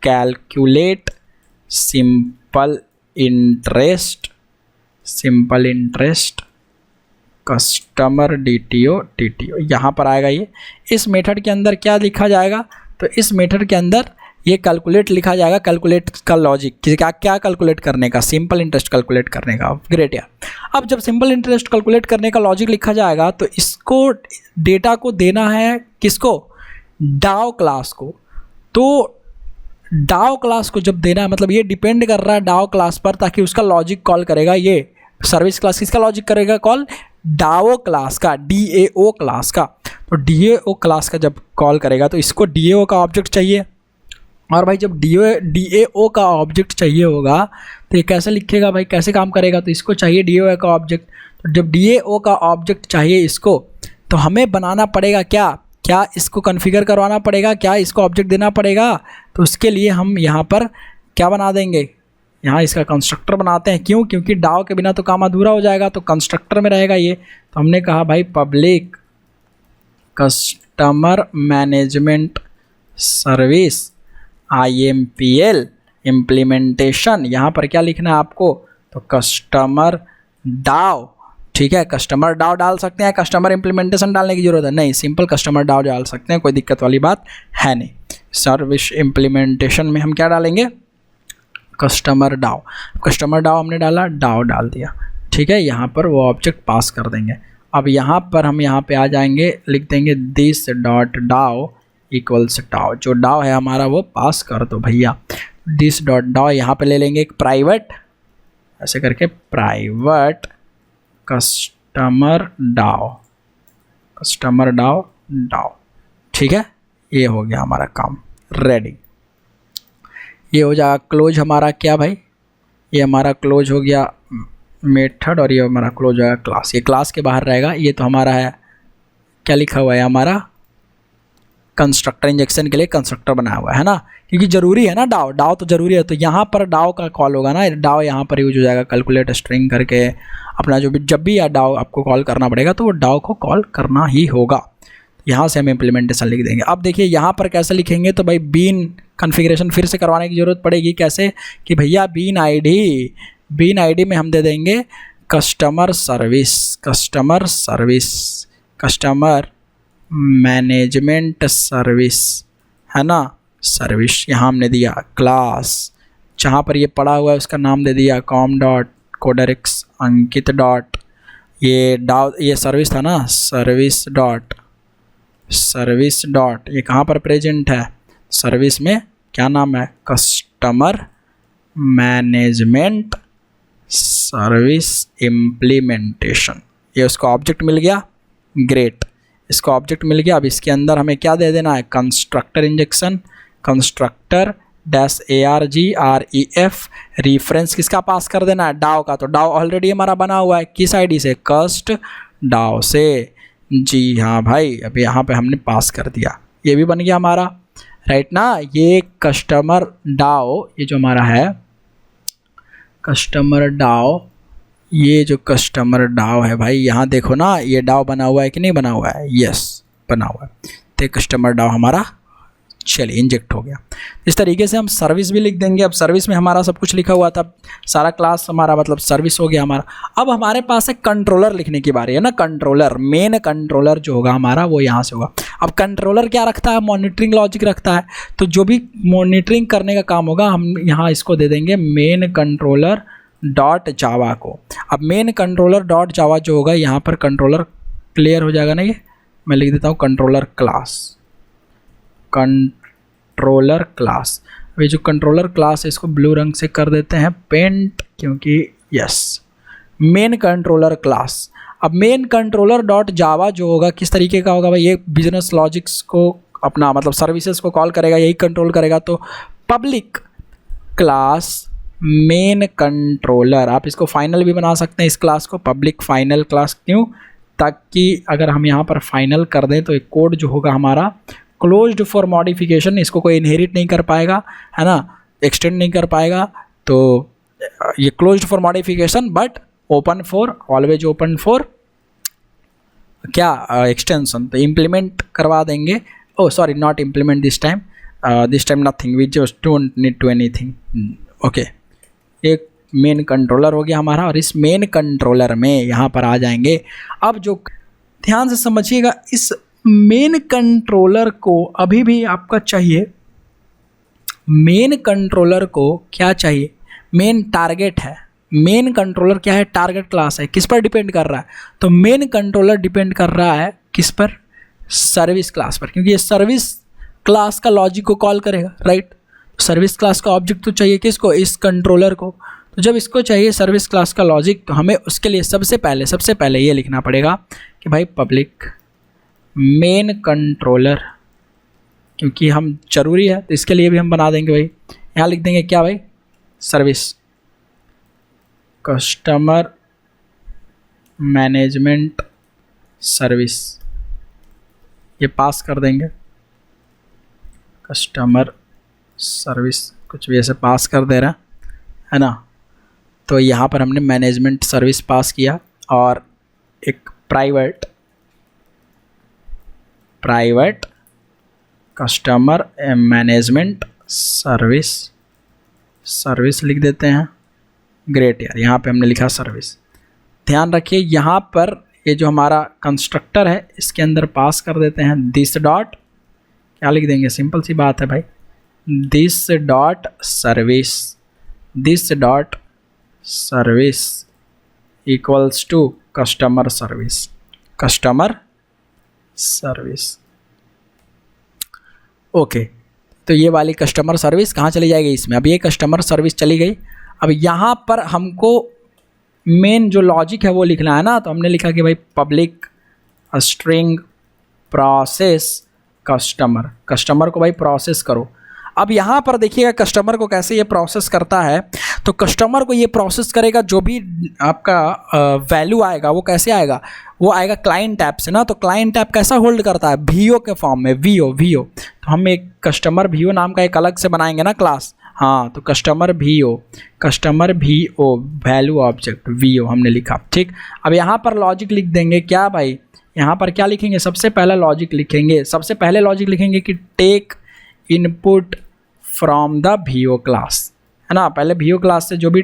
calculate simple interest customer DTO यहाँ पर आएगा। ये इस मेथड के अंदर क्या लिखा जाएगा, तो इस मेथड के अंदर ये कैलकुलेट लिखा जाएगा। कैलकुलेट का लॉजिक क्या क्या कैलकुलेट करने का, सिंपल इंटरेस्ट कैलकुलेट करने का। ग्रेट यार। अब जब सिंपल इंटरेस्ट कैलकुलेट करने का लॉजिक लिखा जाएगा तो इसको डेटा को देना है किसको, डाउ क्लास को। तो डाउ क्लास को जब देना है, मतलब ये डिपेंड कर रहा है डाउ क्लास पर, ताकि उसका लॉजिक कॉल करेगा। ये सर्विस क्लास किसका लॉजिक करेगा कॉल, डाओ क्लास का, DAO क्लास का। तो DAO क्लास का जब कॉल करेगा तो इसको DAO का ऑब्जेक्ट चाहिए, और भाई जब DAO का ऑब्जेक्ट चाहिए होगा तो ये कैसे लिखेगा भाई, कैसे काम करेगा, तो इसको चाहिए DAO का ऑब्जेक्ट। तो जब DAO का ऑब्जेक्ट चाहिए इसको, तो हमें बनाना पड़ेगा क्या इसको कॉन्फ़िगर करवाना पड़ेगा, क्या इसको ऑब्जेक्ट देना पड़ेगा। तो उसके लिए हम यहाँ पर क्या बना देंगे, यहाँ इसका कंस्ट्रक्टर बनाते हैं। क्यों, क्योंकि डाओ के बिना तो काम अधूरा हो जाएगा, तो कंस्ट्रक्टर में रहेगा ये। तो हमने कहा भाई public customer management service IMPL implementation, यहाँ पर क्या लिखना है आपको, तो कस्टमर डाओ, ठीक है। कस्टमर डाओ डाल सकते हैं, कस्टमर इम्प्लीमेंटेशन डालने की ज़रूरत है नहीं, सिंपल कस्टमर डाओ डाल सकते हैं, कोई दिक्कत वाली बात है नहीं। सर्विस इम्प्लीमेंटेशन में हम क्या डालेंगे, कस्टमर डाओ। कस्टमर डाओ हमने डाला, डाओ डाल दिया, ठीक है। यहाँ पर वो ऑब्जेक्ट पास कर देंगे। अब यहाँ पर हम यहाँ पे आ जाएंगे, लिख देंगे this dot DAO equals DAO. जो डाओ है हमारा वो पास कर दो भैया। दिस डॉट डाओ यहाँ पे ले लेंगे एक प्राइवेट, ऐसे करके प्राइवेट कस्टमर डाओ, ठीक है। ये हो गया हमारा काम रेडी। ये हो जाएगा क्लोज हमारा क्या भाई, ये हमारा क्लोज हो गया मेथड, और ये हमारा क्लोज हो गया क्लास। ये क्लास के बाहर रहेगा। ये तो हमारा है, क्या लिखा हुआ है हमारा, कंस्ट्रक्टर, इंजेक्शन के लिए कंस्ट्रक्टर बनाया हुआ है ना, क्योंकि ज़रूरी है ना डाओ तो ज़रूरी है। तो यहाँ पर डाओ का कॉल होगा ना, डाओ यहाँ पर यूज हो जाएगा कैलकुलेट स्ट्रिंग करके। अपना जो भी जब भी डाओ आपको कॉल करना पड़ेगा तो वो डाओ को कॉल करना ही होगा। यहाँ से हम इम्प्लीमेंटेशन लिख देंगे। अब देखिए यहाँ पर कैसे लिखेंगे, तो भाई बीन कॉन्फ़िगरेशन फिर से करवाने की ज़रूरत पड़ेगी। कैसे कि भैया बीन आईडी में हम दे देंगे कस्टमर मैनेजमेंट सर्विस, है ना, सर्विस। यहाँ हमने दिया क्लास, जहाँ पर ये पड़ा हुआ है उसका नाम दे दिया com डॉट कोडरx अंकित डॉट, ये सर्विस था ना, सर्विस डॉट ये कहाँ पर प्रेजेंट है, सर्विस में क्या नाम है, कस्टमर मैनेजमेंट सर्विस इम्प्लीमेंटेशन। ये उसका ऑब्जेक्ट मिल गया, ग्रेट, इसको ऑब्जेक्ट मिल गया। अब इसके अंदर हमें क्या दे देना है, constructor injection, constructor -argref, reference किसका पास कर देना है, डाओ का। तो डाओ ऑलरेडी हमारा बना हुआ है, किस आईडी से, कस्ट डाओ से। जी हाँ भाई, अब यहाँ पे हमने पास कर दिया, ये भी बन गया हमारा, राइट ना। ये कस्टमर डाओ, ये जो हमारा है कस्टमर डाओ, ये जो कस्टमर डाओ है भाई, यहाँ देखो ना, ये डाओ बना हुआ है कि नहीं बना हुआ है, यस बना हुआ है। तो कस्टमर डाओ हमारा चलिए इंजेक्ट हो गया। इस तरीके से हम सर्विस भी लिख देंगे। अब सर्विस में हमारा सब कुछ लिखा हुआ था, सारा क्लास हमारा मतलब सर्विस हो गया हमारा। अब हमारे पास एक कंट्रोलर लिखने की बारी है ना, कंट्रोलर, मेन कंट्रोलर जो होगा हमारा वो यहाँ से होगा। अब कंट्रोलर क्या रखता है, मॉनिटरिंग लॉजिक रखता है। तो जो भी मॉनिटरिंग करने का काम होगा हम यहाँ इसको दे देंगे मेन कंट्रोलर डॉट जावा को। अब मेन कंट्रोलर डॉट जावा जो होगा, यहाँ पर कंट्रोलर क्लियर हो जाएगा ना, ये मैं लिख देता हूँ कंट्रोलर क्लास, कंट्रोलर क्लास। ये जो कंट्रोलर क्लास है इसको ब्लू रंग से कर देते हैं पेंट, क्योंकि यस मेन कंट्रोलर क्लास। अब मेन कंट्रोलर डॉट जावा जो होगा किस तरीके का होगा भाई, ये बिजनेस लॉजिक्स को अपना मतलब सर्विसेज को कॉल करेगा, यही कंट्रोल करेगा। तो पब्लिक क्लास मेन कंट्रोलर, आप इसको फाइनल भी बना सकते हैं इस क्लास को, पब्लिक फाइनल क्लास। क्यों? ताकि अगर हम यहाँ पर फाइनल कर दें तो एक कोड जो होगा हमारा क्लोज्ड फॉर मॉडिफिकेशन, इसको कोई इनहेरिट नहीं कर पाएगा, है ना, एक्सटेंड नहीं कर पाएगा। तो ये closed for modification but open for, always open for क्या एक्सटेंशन। तो इम्प्लीमेंट करवा देंगे, oh sorry not implement this time nothing, we just don't need to anything. Okay, एक मेन कंट्रोलर हो गया हमारा, और इस मेन कंट्रोलर में यहाँ पर आ जाएंगे। अब जो ध्यान से समझिएगा, इस मेन कंट्रोलर को अभी भी आपका चाहिए, मेन कंट्रोलर को क्या चाहिए, मेन टारगेट है। मेन कंट्रोलर क्या है, टारगेट क्लास है, किस पर डिपेंड कर रहा है, तो मेन कंट्रोलर डिपेंड कर रहा है किस पर, सर्विस क्लास पर, क्योंकि ये सर्विस क्लास का लॉजिक को कॉल करेगा, राइट। सर्विस क्लास का ऑब्जेक्ट तो चाहिए किसको, इस कंट्रोलर को। तो जब इसको चाहिए सर्विस क्लास का लॉजिक, तो हमें उसके लिए सबसे पहले ये लिखना पड़ेगा कि भाई पब्लिक मेन कंट्रोलर, क्योंकि हम जरूरी है तो इसके लिए भी हम बना देंगे भाई, यहाँ लिख देंगे क्या भाई, सर्विस कस्टमर मैनेजमेंट सर्विस, ये पास कर देंगे कस्टमर सर्विस, कुछ भी ऐसे पास कर दे रहा है ना। तो यहाँ पर हमने मैनेजमेंट सर्विस पास किया, और एक प्राइवेट कस्टमर मैनेजमेंट सर्विस लिख देते हैं। ग्रेट यार, यहाँ पे हमने लिखा सर्विस। ध्यान रखिए यहाँ पर ये जो हमारा कंस्ट्रक्टर है इसके अंदर पास कर देते हैं दिस डॉट, क्या लिख देंगे, सिंपल सी बात है भाई, this dot service equals to customer service. Okay, तो ये वाली कस्टमर सर्विस कहाँ चली जाएगी इसमें, अब ये कस्टमर सर्विस चली गई। अब यहाँ पर हमको मेन जो लॉजिक है वो लिखना है ना, तो हमने लिखा कि भाई पब्लिक स्ट्रिंग प्रोसेस कस्टमर को भाई प्रोसेस करो। अब यहाँ पर देखिएगा कस्टमर को कैसे ये प्रोसेस करता है, तो कस्टमर को ये प्रोसेस करेगा, जो भी आपका वैल्यू आएगा वो कैसे आएगा, वो आएगा क्लाइंट ऐप से ना। तो क्लाइंट ऐप कैसा होल्ड करता है, वीओ के फॉर्म में, वीओ। तो हम एक कस्टमर वीओ नाम का एक अलग से बनाएंगे ना क्लास, हाँ, तो customer VO value object VO हमने लिखा, ठीक। अब यहाँ पर लॉजिक लिख देंगे क्या भाई, यहाँ पर क्या लिखेंगे, सबसे पहले लॉजिक लिखेंगे कि take input from the VO class, है ना। पहले वीओ क्लास से जो भी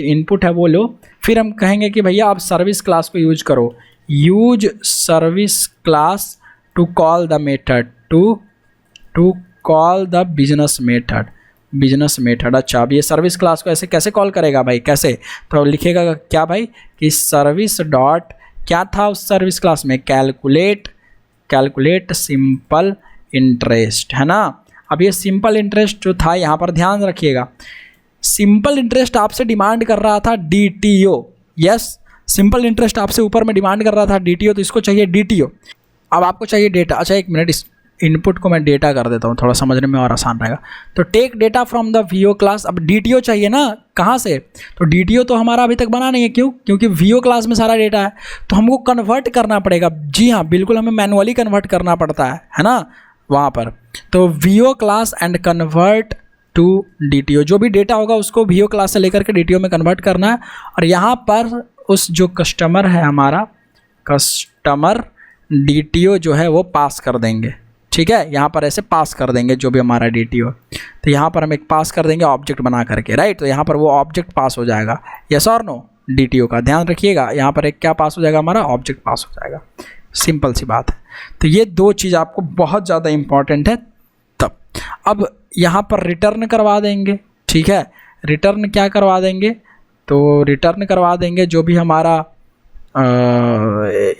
इनपुट है वो लो, फिर हम कहेंगे कि भैया आप सर्विस क्लास को यूज करो, use service class to call the method, to call the business method. अच्छा, अब ये सर्विस क्लास को ऐसे कैसे कॉल करेगा भाई, कैसे, तो लिखेगा क्या भाई कि सर्विस डॉट, क्या था उस सर्विस क्लास में, कैलकुलेट सिंपल इंटरेस्ट, है ना। अब ये सिंपल इंटरेस्ट जो था, यहाँ पर ध्यान रखिएगा, सिंपल इंटरेस्ट आपसे डिमांड कर रहा था DTO, यस, सिंपल इंटरेस्ट आपसे ऊपर में डिमांड कर रहा था DTO, तो इसको चाहिए DTO। अब आपको चाहिए डेटा, अच्छा एक मिनट, इस इनपुट को मैं डेटा कर देता हूँ, थोड़ा समझने में और आसान रहेगा। तो take data from the VO class, अब DTO चाहिए ना, कहाँ से, तो DTO तो हमारा अभी तक बना नहीं है, क्योंकि वीओ क्लास में सारा डेटा है, तो हमको कन्वर्ट करना पड़ेगा। जी हाँ, बिल्कुल, हमें मैनुअली कन्वर्ट करना पड़ता है ना वहाँ पर। तो VO class and convert to DTO, जो भी डेटा होगा उसको वीओ क्लास से लेकर के DTO में कन्वर्ट करना है। और यहाँ पर उस जो कस्टमर है हमारा, कस्टमर DTO जो है वो पास कर देंगे, ठीक है, यहाँ पर ऐसे पास कर देंगे जो भी हमारा DTO, तो यहाँ पर हम एक पास कर देंगे ऑब्जेक्ट बना करके, राइट। तो यहाँ पर वो ऑब्जेक्ट पास हो जाएगा, यस और नो, DTO का ध्यान रखिएगा, यहाँ पर एक क्या पास हो जाएगा, हमारा ऑब्जेक्ट पास हो जाएगा, सिंपल सी बात है। तो ये दो चीज़ आपको बहुत ज़्यादा इंपॉर्टेंट है। तब अब यहाँ पर रिटर्न करवा देंगे, ठीक है, रिटर्न क्या करवा देंगे, तो रिटर्न करवा देंगे जो भी हमारा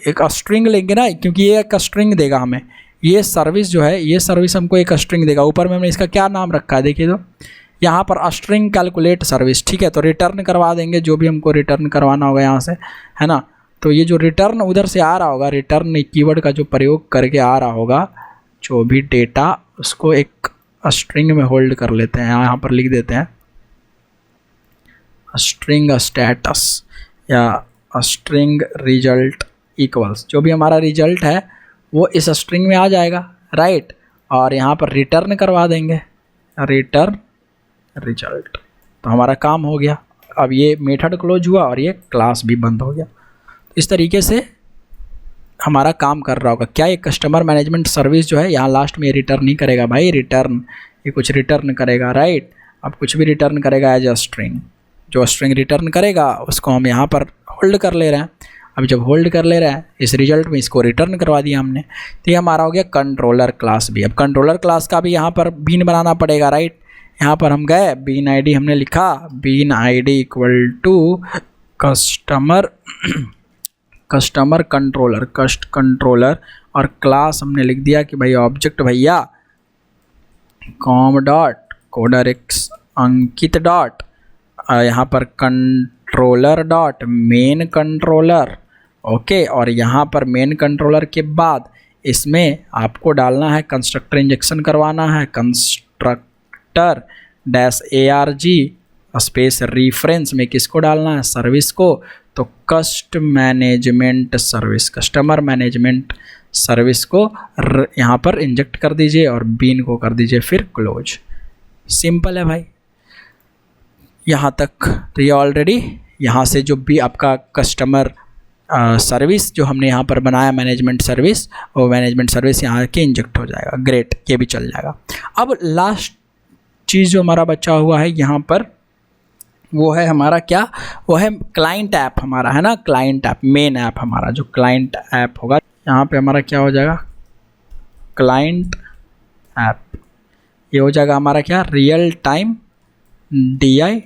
एक स्ट्रिंग लेंगे ना, क्योंकि ये एक स्ट्रिंग देगा हमें, ये सर्विस जो है, ये सर्विस हमको एक स्ट्रिंग देगा। ऊपर में हमने इसका क्या नाम रखा है देखिए, तो यहाँ पर स्ट्रिंग कैलकुलेट सर्विस, ठीक है। तो रिटर्न करवा देंगे जो भी हमको रिटर्न करवाना होगा यहाँ से, है ना। तो ये जो रिटर्न उधर से आ रहा होगा, रिटर्न कीवर्ड का जो प्रयोग करके आ रहा होगा जो भी डेटा, उसको एक स्ट्रिंग में होल्ड कर लेते हैं। यहाँ पर लिख देते हैं स्ट्रिंग स्टेटस या स्ट्रिंग रिजल्ट इक्वल्स, जो भी हमारा रिजल्ट है वो इस स्ट्रिंग में आ जाएगा, राइट। और यहाँ पर रिटर्न करवा देंगे रिटर्न रिजल्ट, तो हमारा काम हो गया। अब ये मेथड क्लोज हुआ और ये क्लास भी बंद हो गया। इस तरीके से हमारा काम कर रहा होगा। क्या ये कस्टमर मैनेजमेंट सर्विस जो है यहाँ लास्ट में रिटर्न नहीं करेगा भाई, रिटर्न ये कुछ रिटर्न करेगा, राइट। अब कुछ भी रिटर्न करेगा एज अ स्ट्रिंग, जो स्ट्रिंग रिटर्न करेगा उसको हम यहाँ पर होल्ड कर ले रहे हैं। अब जब होल्ड कर ले रहा है इस रिजल्ट में, इसको रिटर्न करवा दिया हमने, तो ये हमारा हो गया कंट्रोलर क्लास भी। अब कंट्रोलर क्लास का भी यहाँ पर बीन बनाना पड़ेगा, राइट। यहाँ पर हम गए, बीन आईडी हमने लिखा, bean ID equal to customer controller, cust controller, और क्लास हमने लिख दिया कि भाई ऑब्जेक्ट भैया com dot coder X Ankit dot, यहाँ पर controller dot main controller, okay. और यहाँ पर मेन कंट्रोलर के बाद इसमें आपको डालना है कंस्ट्रक्टर इंजेक्शन करवाना है, constructor dash ARG space reference में किसको डालना है, सर्विस को। तो कस्टमर मैनेजमेंट सर्विस को यहाँ पर इंजेक्ट कर दीजिए और बीन को कर दीजिए फिर क्लोज। सिंपल है भाई यहाँ तक। तो ये ऑलरेडी यहाँ से जो भी आपका कस्टमर सर्विस जो हमने यहाँ पर बनाया मैनेजमेंट सर्विस, वो मैनेजमेंट सर्विस यहाँ के इंजेक्ट हो जाएगा। ग्रेट, ये भी चल जाएगा। अब लास्ट चीज़ जो हमारा बचा हुआ है यहाँ पर, वो है हमारा क्या, वो है क्लाइंट ऐप हमारा, है ना। क्लाइंट ऐप, मेन ऐप हमारा जो क्लाइंट ऐप होगा, यहाँ पे हमारा क्या हो जाएगा, क्लाइंट ऐप। ये हो जाएगा हमारा क्या, real time DI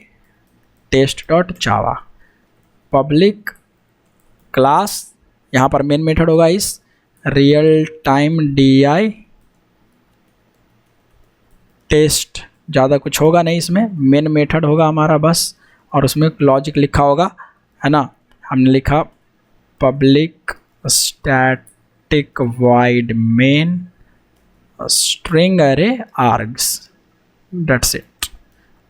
test dot java public class, यहाँ पर मेन मेथड होगा इस रियल टाइम DI टेस्ट, ज़्यादा कुछ होगा नहीं इसमें, मेन मेथड होगा हमारा बस, और उसमें लॉजिक लिखा होगा, है ना। हमने लिखा public static wide main string अरे आर्ग्स, डेट्स इट।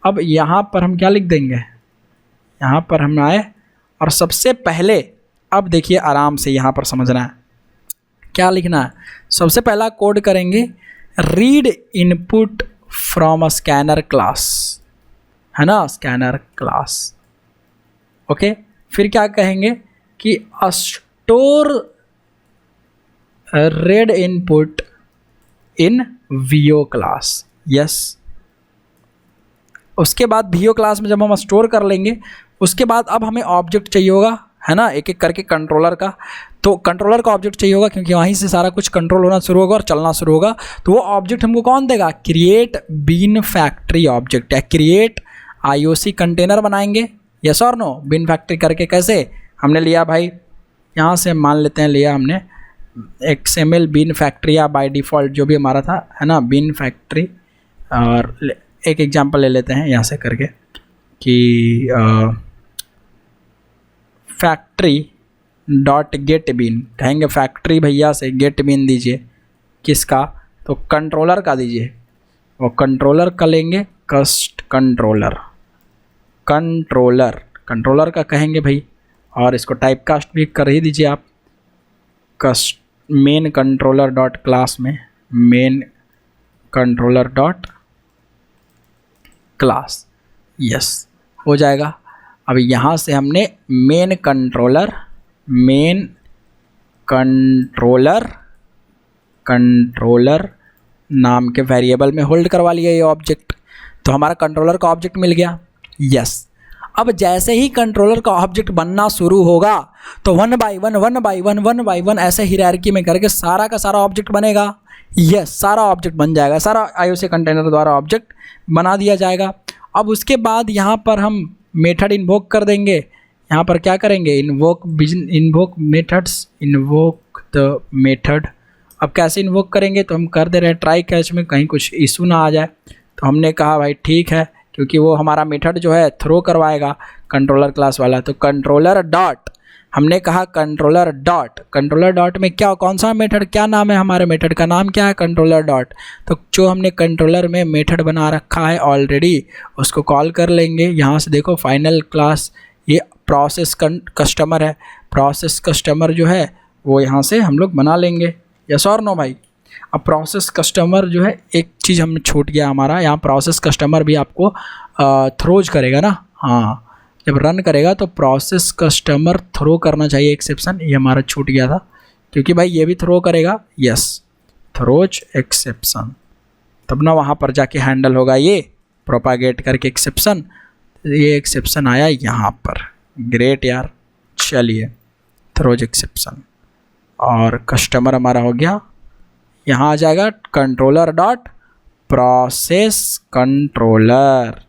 अब यहाँ पर हम क्या लिख देंगे, यहाँ पर हम आए और सबसे पहले, अब देखिए आराम से यहाँ पर समझना है क्या लिखना है। सबसे पहला कोड करेंगे read input from a scanner class, है ना, स्कैनर क्लास, ओके। फिर क्या कहेंगे कि स्टोर रीड इनपुट इन VO क्लास, यस। उसके बाद VO क्लास में जब हम स्टोर कर लेंगे, उसके बाद अब हमें ऑब्जेक्ट चाहिए होगा, है ना, एक एक करके कंट्रोलर का। तो कंट्रोलर का ऑब्जेक्ट चाहिए होगा क्योंकि वहीं से सारा कुछ कंट्रोल होना शुरू होगा और चलना शुरू होगा। तो वो ऑब्जेक्ट हमको कौन देगा, क्रिएट बीन फैक्ट्री ऑब्जेक्ट है, क्रिएट IOC कंटेनर बनाएंगे, यस और नो। बीन फैक्ट्री करके कैसे हमने लिया भाई, यहाँ से मान लेते हैं लिया हमने XML बीन फैक्ट्री या बाय डिफ़ॉल्ट जो भी हमारा था, है ना, बीन फैक्ट्री। और एक एग्जांपल ले लेते हैं यहाँ से करके कि फैक्ट्री डॉट गेट बीन, कहेंगे फैक्ट्री भैया से गेट बीन दीजिए, किसका, तो कंट्रोलर का दीजिए। वो कंट्रोलर का लेंगे कस्ट कंट्रोलर, कंट्रोलर का कहेंगे भाई, और इसको टाइप कास्ट भी कर ही दीजिए आप, कस्ट मेन कंट्रोलर डॉट क्लास में main controller dot class, yes हो जाएगा। अब यहाँ से हमने मेन कंट्रोलर नाम के वेरिएबल में होल्ड करवा लिया ये ऑब्जेक्ट, तो हमारा कंट्रोलर का ऑब्जेक्ट मिल गया, यस। अब जैसे ही कंट्रोलर का ऑब्जेक्ट बनना शुरू होगा तो वन बाय वन ऐसे हिरार्की में करके सारा का सारा ऑब्जेक्ट बनेगा, यस, सारा ऑब्जेक्ट बन जाएगा, सारा IOC कंटेनर द्वारा ऑब्जेक्ट बना दिया जाएगा। अब उसके बाद यहाँ पर हम मेथड इन्वोक कर देंगे। यहाँ पर क्या करेंगे, इन्वोक द मेथड अब कैसे इन्वोक करेंगे, तो हम कर दे रहे हैं ट्राई कैच में, कहीं कुछ इशू ना आ जाए। तो हमने कहा भाई ठीक है, क्योंकि वो हमारा मेथड जो है थ्रो करवाएगा कंट्रोलर क्लास वाला, तो कंट्रोलर डॉट, हमने कहा कंट्रोलर डॉट में क्या, कौन सा मेथड, क्या नाम है, हमारे मेथड का नाम क्या है, कंट्रोलर डॉट। तो जो हमने कंट्रोलर में मेथड बना रखा है ऑलरेडी, उसको कॉल कर लेंगे। यहाँ से देखो फाइनल क्लास, ये प्रोसेस कस्टमर है, प्रोसेस कस्टमर जो है वो यहाँ से हम लोग बना लेंगे। यस और नो भाई। अब प्रोसेस कस्टमर जो है, एक चीज़ हमें छूट गया हमारा, यहाँ प्रोसेस कस्टमर भी आपको थ्रोज करेगा ना, हाँ जब रन करेगा तो प्रोसेस कस्टमर थ्रो करना चाहिए एक्सेप्शन, ये हमारा छूट गया था, क्योंकि भाई ये भी थ्रो करेगा। यस, थ्रोज एक्सेप्शन, तब ना वहाँ पर जाके हैंडल होगा ये प्रोपागेट करके एक्सेप्शन। ये एक्सेप्शन आया यहाँ पर, ग्रेट यार। चलिए थ्रोज एक्सेप्शन, और कस्टमर हमारा हो गया। यहाँ आ जाएगा कंट्रोलर डॉट प्रोसेस कंट्रोलर।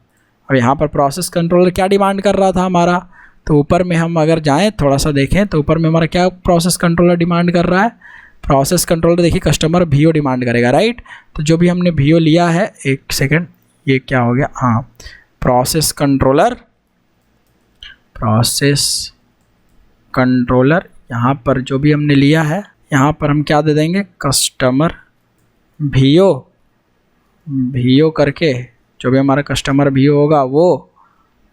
अब यहाँ पर प्रोसेस कंट्रोलर क्या डिमांड कर रहा था हमारा, तो ऊपर में हम अगर जाएं थोड़ा सा देखें तो ऊपर में हमारा क्या प्रोसेस कंट्रोलर डिमांड कर रहा है, प्रोसेस कंट्रोलर देखिए कस्टमर वीओ डिमांड करेगा, राइट। तो जो भी हमने वीओ लिया है, एक सेकेंड ये क्या हो गया, हाँ प्रोसेस कंट्रोलर यहाँ पर जो भी हमने लिया है, यहाँ पर हम क्या दे देंगे, कस्टमर वीओ करके, जो भी हमारा कस्टमर वीओ होगा वो,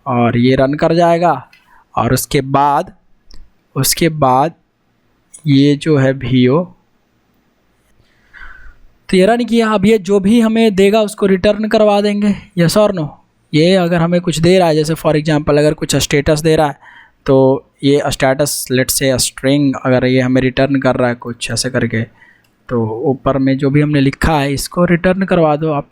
और ये रन कर जाएगा। और उसके बाद ये जो है वीओ, तो ये रन किया। अब ये जो भी हमें देगा उसको रिटर्न करवा देंगे। यस और नो। ये अगर हमें कुछ दे रहा है, जैसे फॉर एग्जांपल अगर कुछ स्टेटस दे रहा है, तो ये स्टेटस लेट्स से स्ट्रिंग, अगर ये हमें रिटर्न कर रहा है कुछ ऐसे करके, तो ऊपर में जो भी हमने लिखा है इसको रिटर्न करवा दो आप।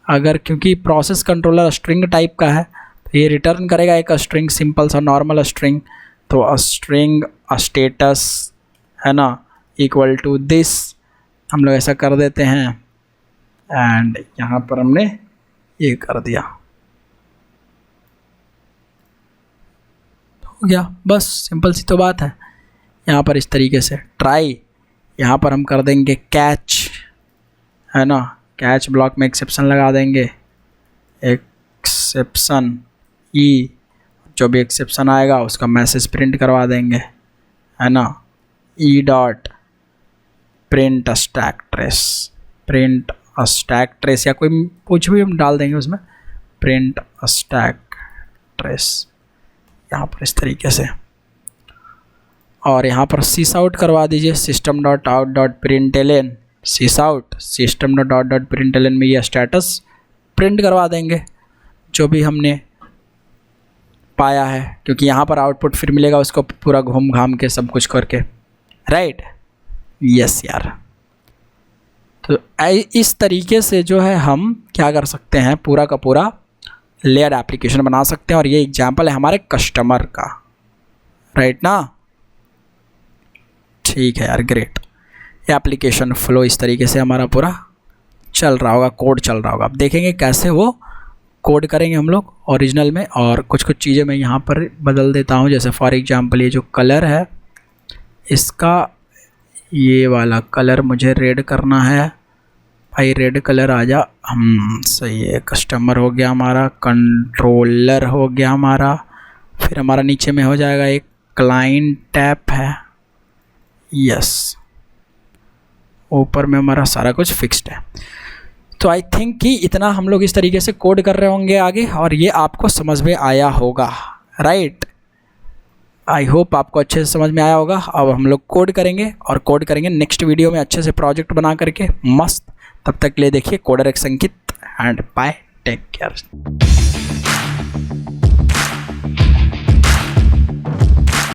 अगर क्योंकि प्रोसेस कंट्रोलर स्ट्रिंग टाइप का है, तो ये रिटर्न करेगा एक स्ट्रिंग, सिंपल सा नॉर्मल स्ट्रिंग। तो स्ट्रिंग स्टेटस है ना इक्वल टू दिस, हम लोग ऐसा कर देते हैं, एंड यहाँ पर हमने ये कर दिया, हो गया। बस सिंपल सी तो बात है। यहाँ पर इस तरीके से ट्राई, यहाँ पर हम कर देंगे कैच, है ना, कैच ब्लॉक में एक्सेप्शन लगा देंगे, एक्सेप्शन ई, जो भी एक्सेप्शन आएगा उसका मैसेज प्रिंट करवा देंगे, है ना, E dot print stack trace, या कोई कुछ भी हम डाल देंगे उसमें, प्रिंट स्टैक ट्रेस यहाँ पर इस तरीके से। और यहाँ पर सिस आउट करवा दीजिए, system dot out dot print L, sys out system dot dot print L में ये स्टेटस प्रिंट करवा देंगे जो भी हमने पाया है, क्योंकि यहाँ पर आउटपुट फिर मिलेगा उसको पूरा घूम घाम के सब कुछ करके, राइट। यस यार। तो इस तरीके से जो है हम क्या कर सकते हैं, पूरा का पूरा लेयर एप्लीकेशन बना सकते हैं। और ये एग्जांपल है हमारे कस्टमर का, राइट ना। ठीक है यार, ग्रेट। एप्लीकेशन फ्लो इस तरीके से हमारा पूरा चल रहा होगा, कोड चल रहा होगा। अब देखेंगे कैसे वो कोड करेंगे हम लोग ओरिजिनल में। और कुछ कुछ चीज़ें मैं यहाँ पर बदल देता हूँ, जैसे फॉर एग्जांपल ये जो कलर है, इसका ये वाला कलर मुझे रेड करना है। भाई रेड कलर आ जा, सही है। कस्टमर हो गया हमारा, कंट्रोलर हो गया हमारा, फिर हमारा नीचे में हो जाएगा एक क्लाइंट टैब है, यस, ऊपर में हमारा सारा कुछ फिक्स्ड है। तो आई थिंक कि इतना हम लोग इस तरीके से कोड कर रहे होंगे आगे, और ये आपको समझ में आया होगा, राइट। आई होप आपको अच्छे से समझ में आया होगा। अब हम लोग कोड करेंगे, और कोड करेंगे नेक्स्ट वीडियो में अच्छे से प्रोजेक्ट बना करके मस्त। तब तक के लिए देखिए कोडर एक संकित, एंड बाय, टेक केयर।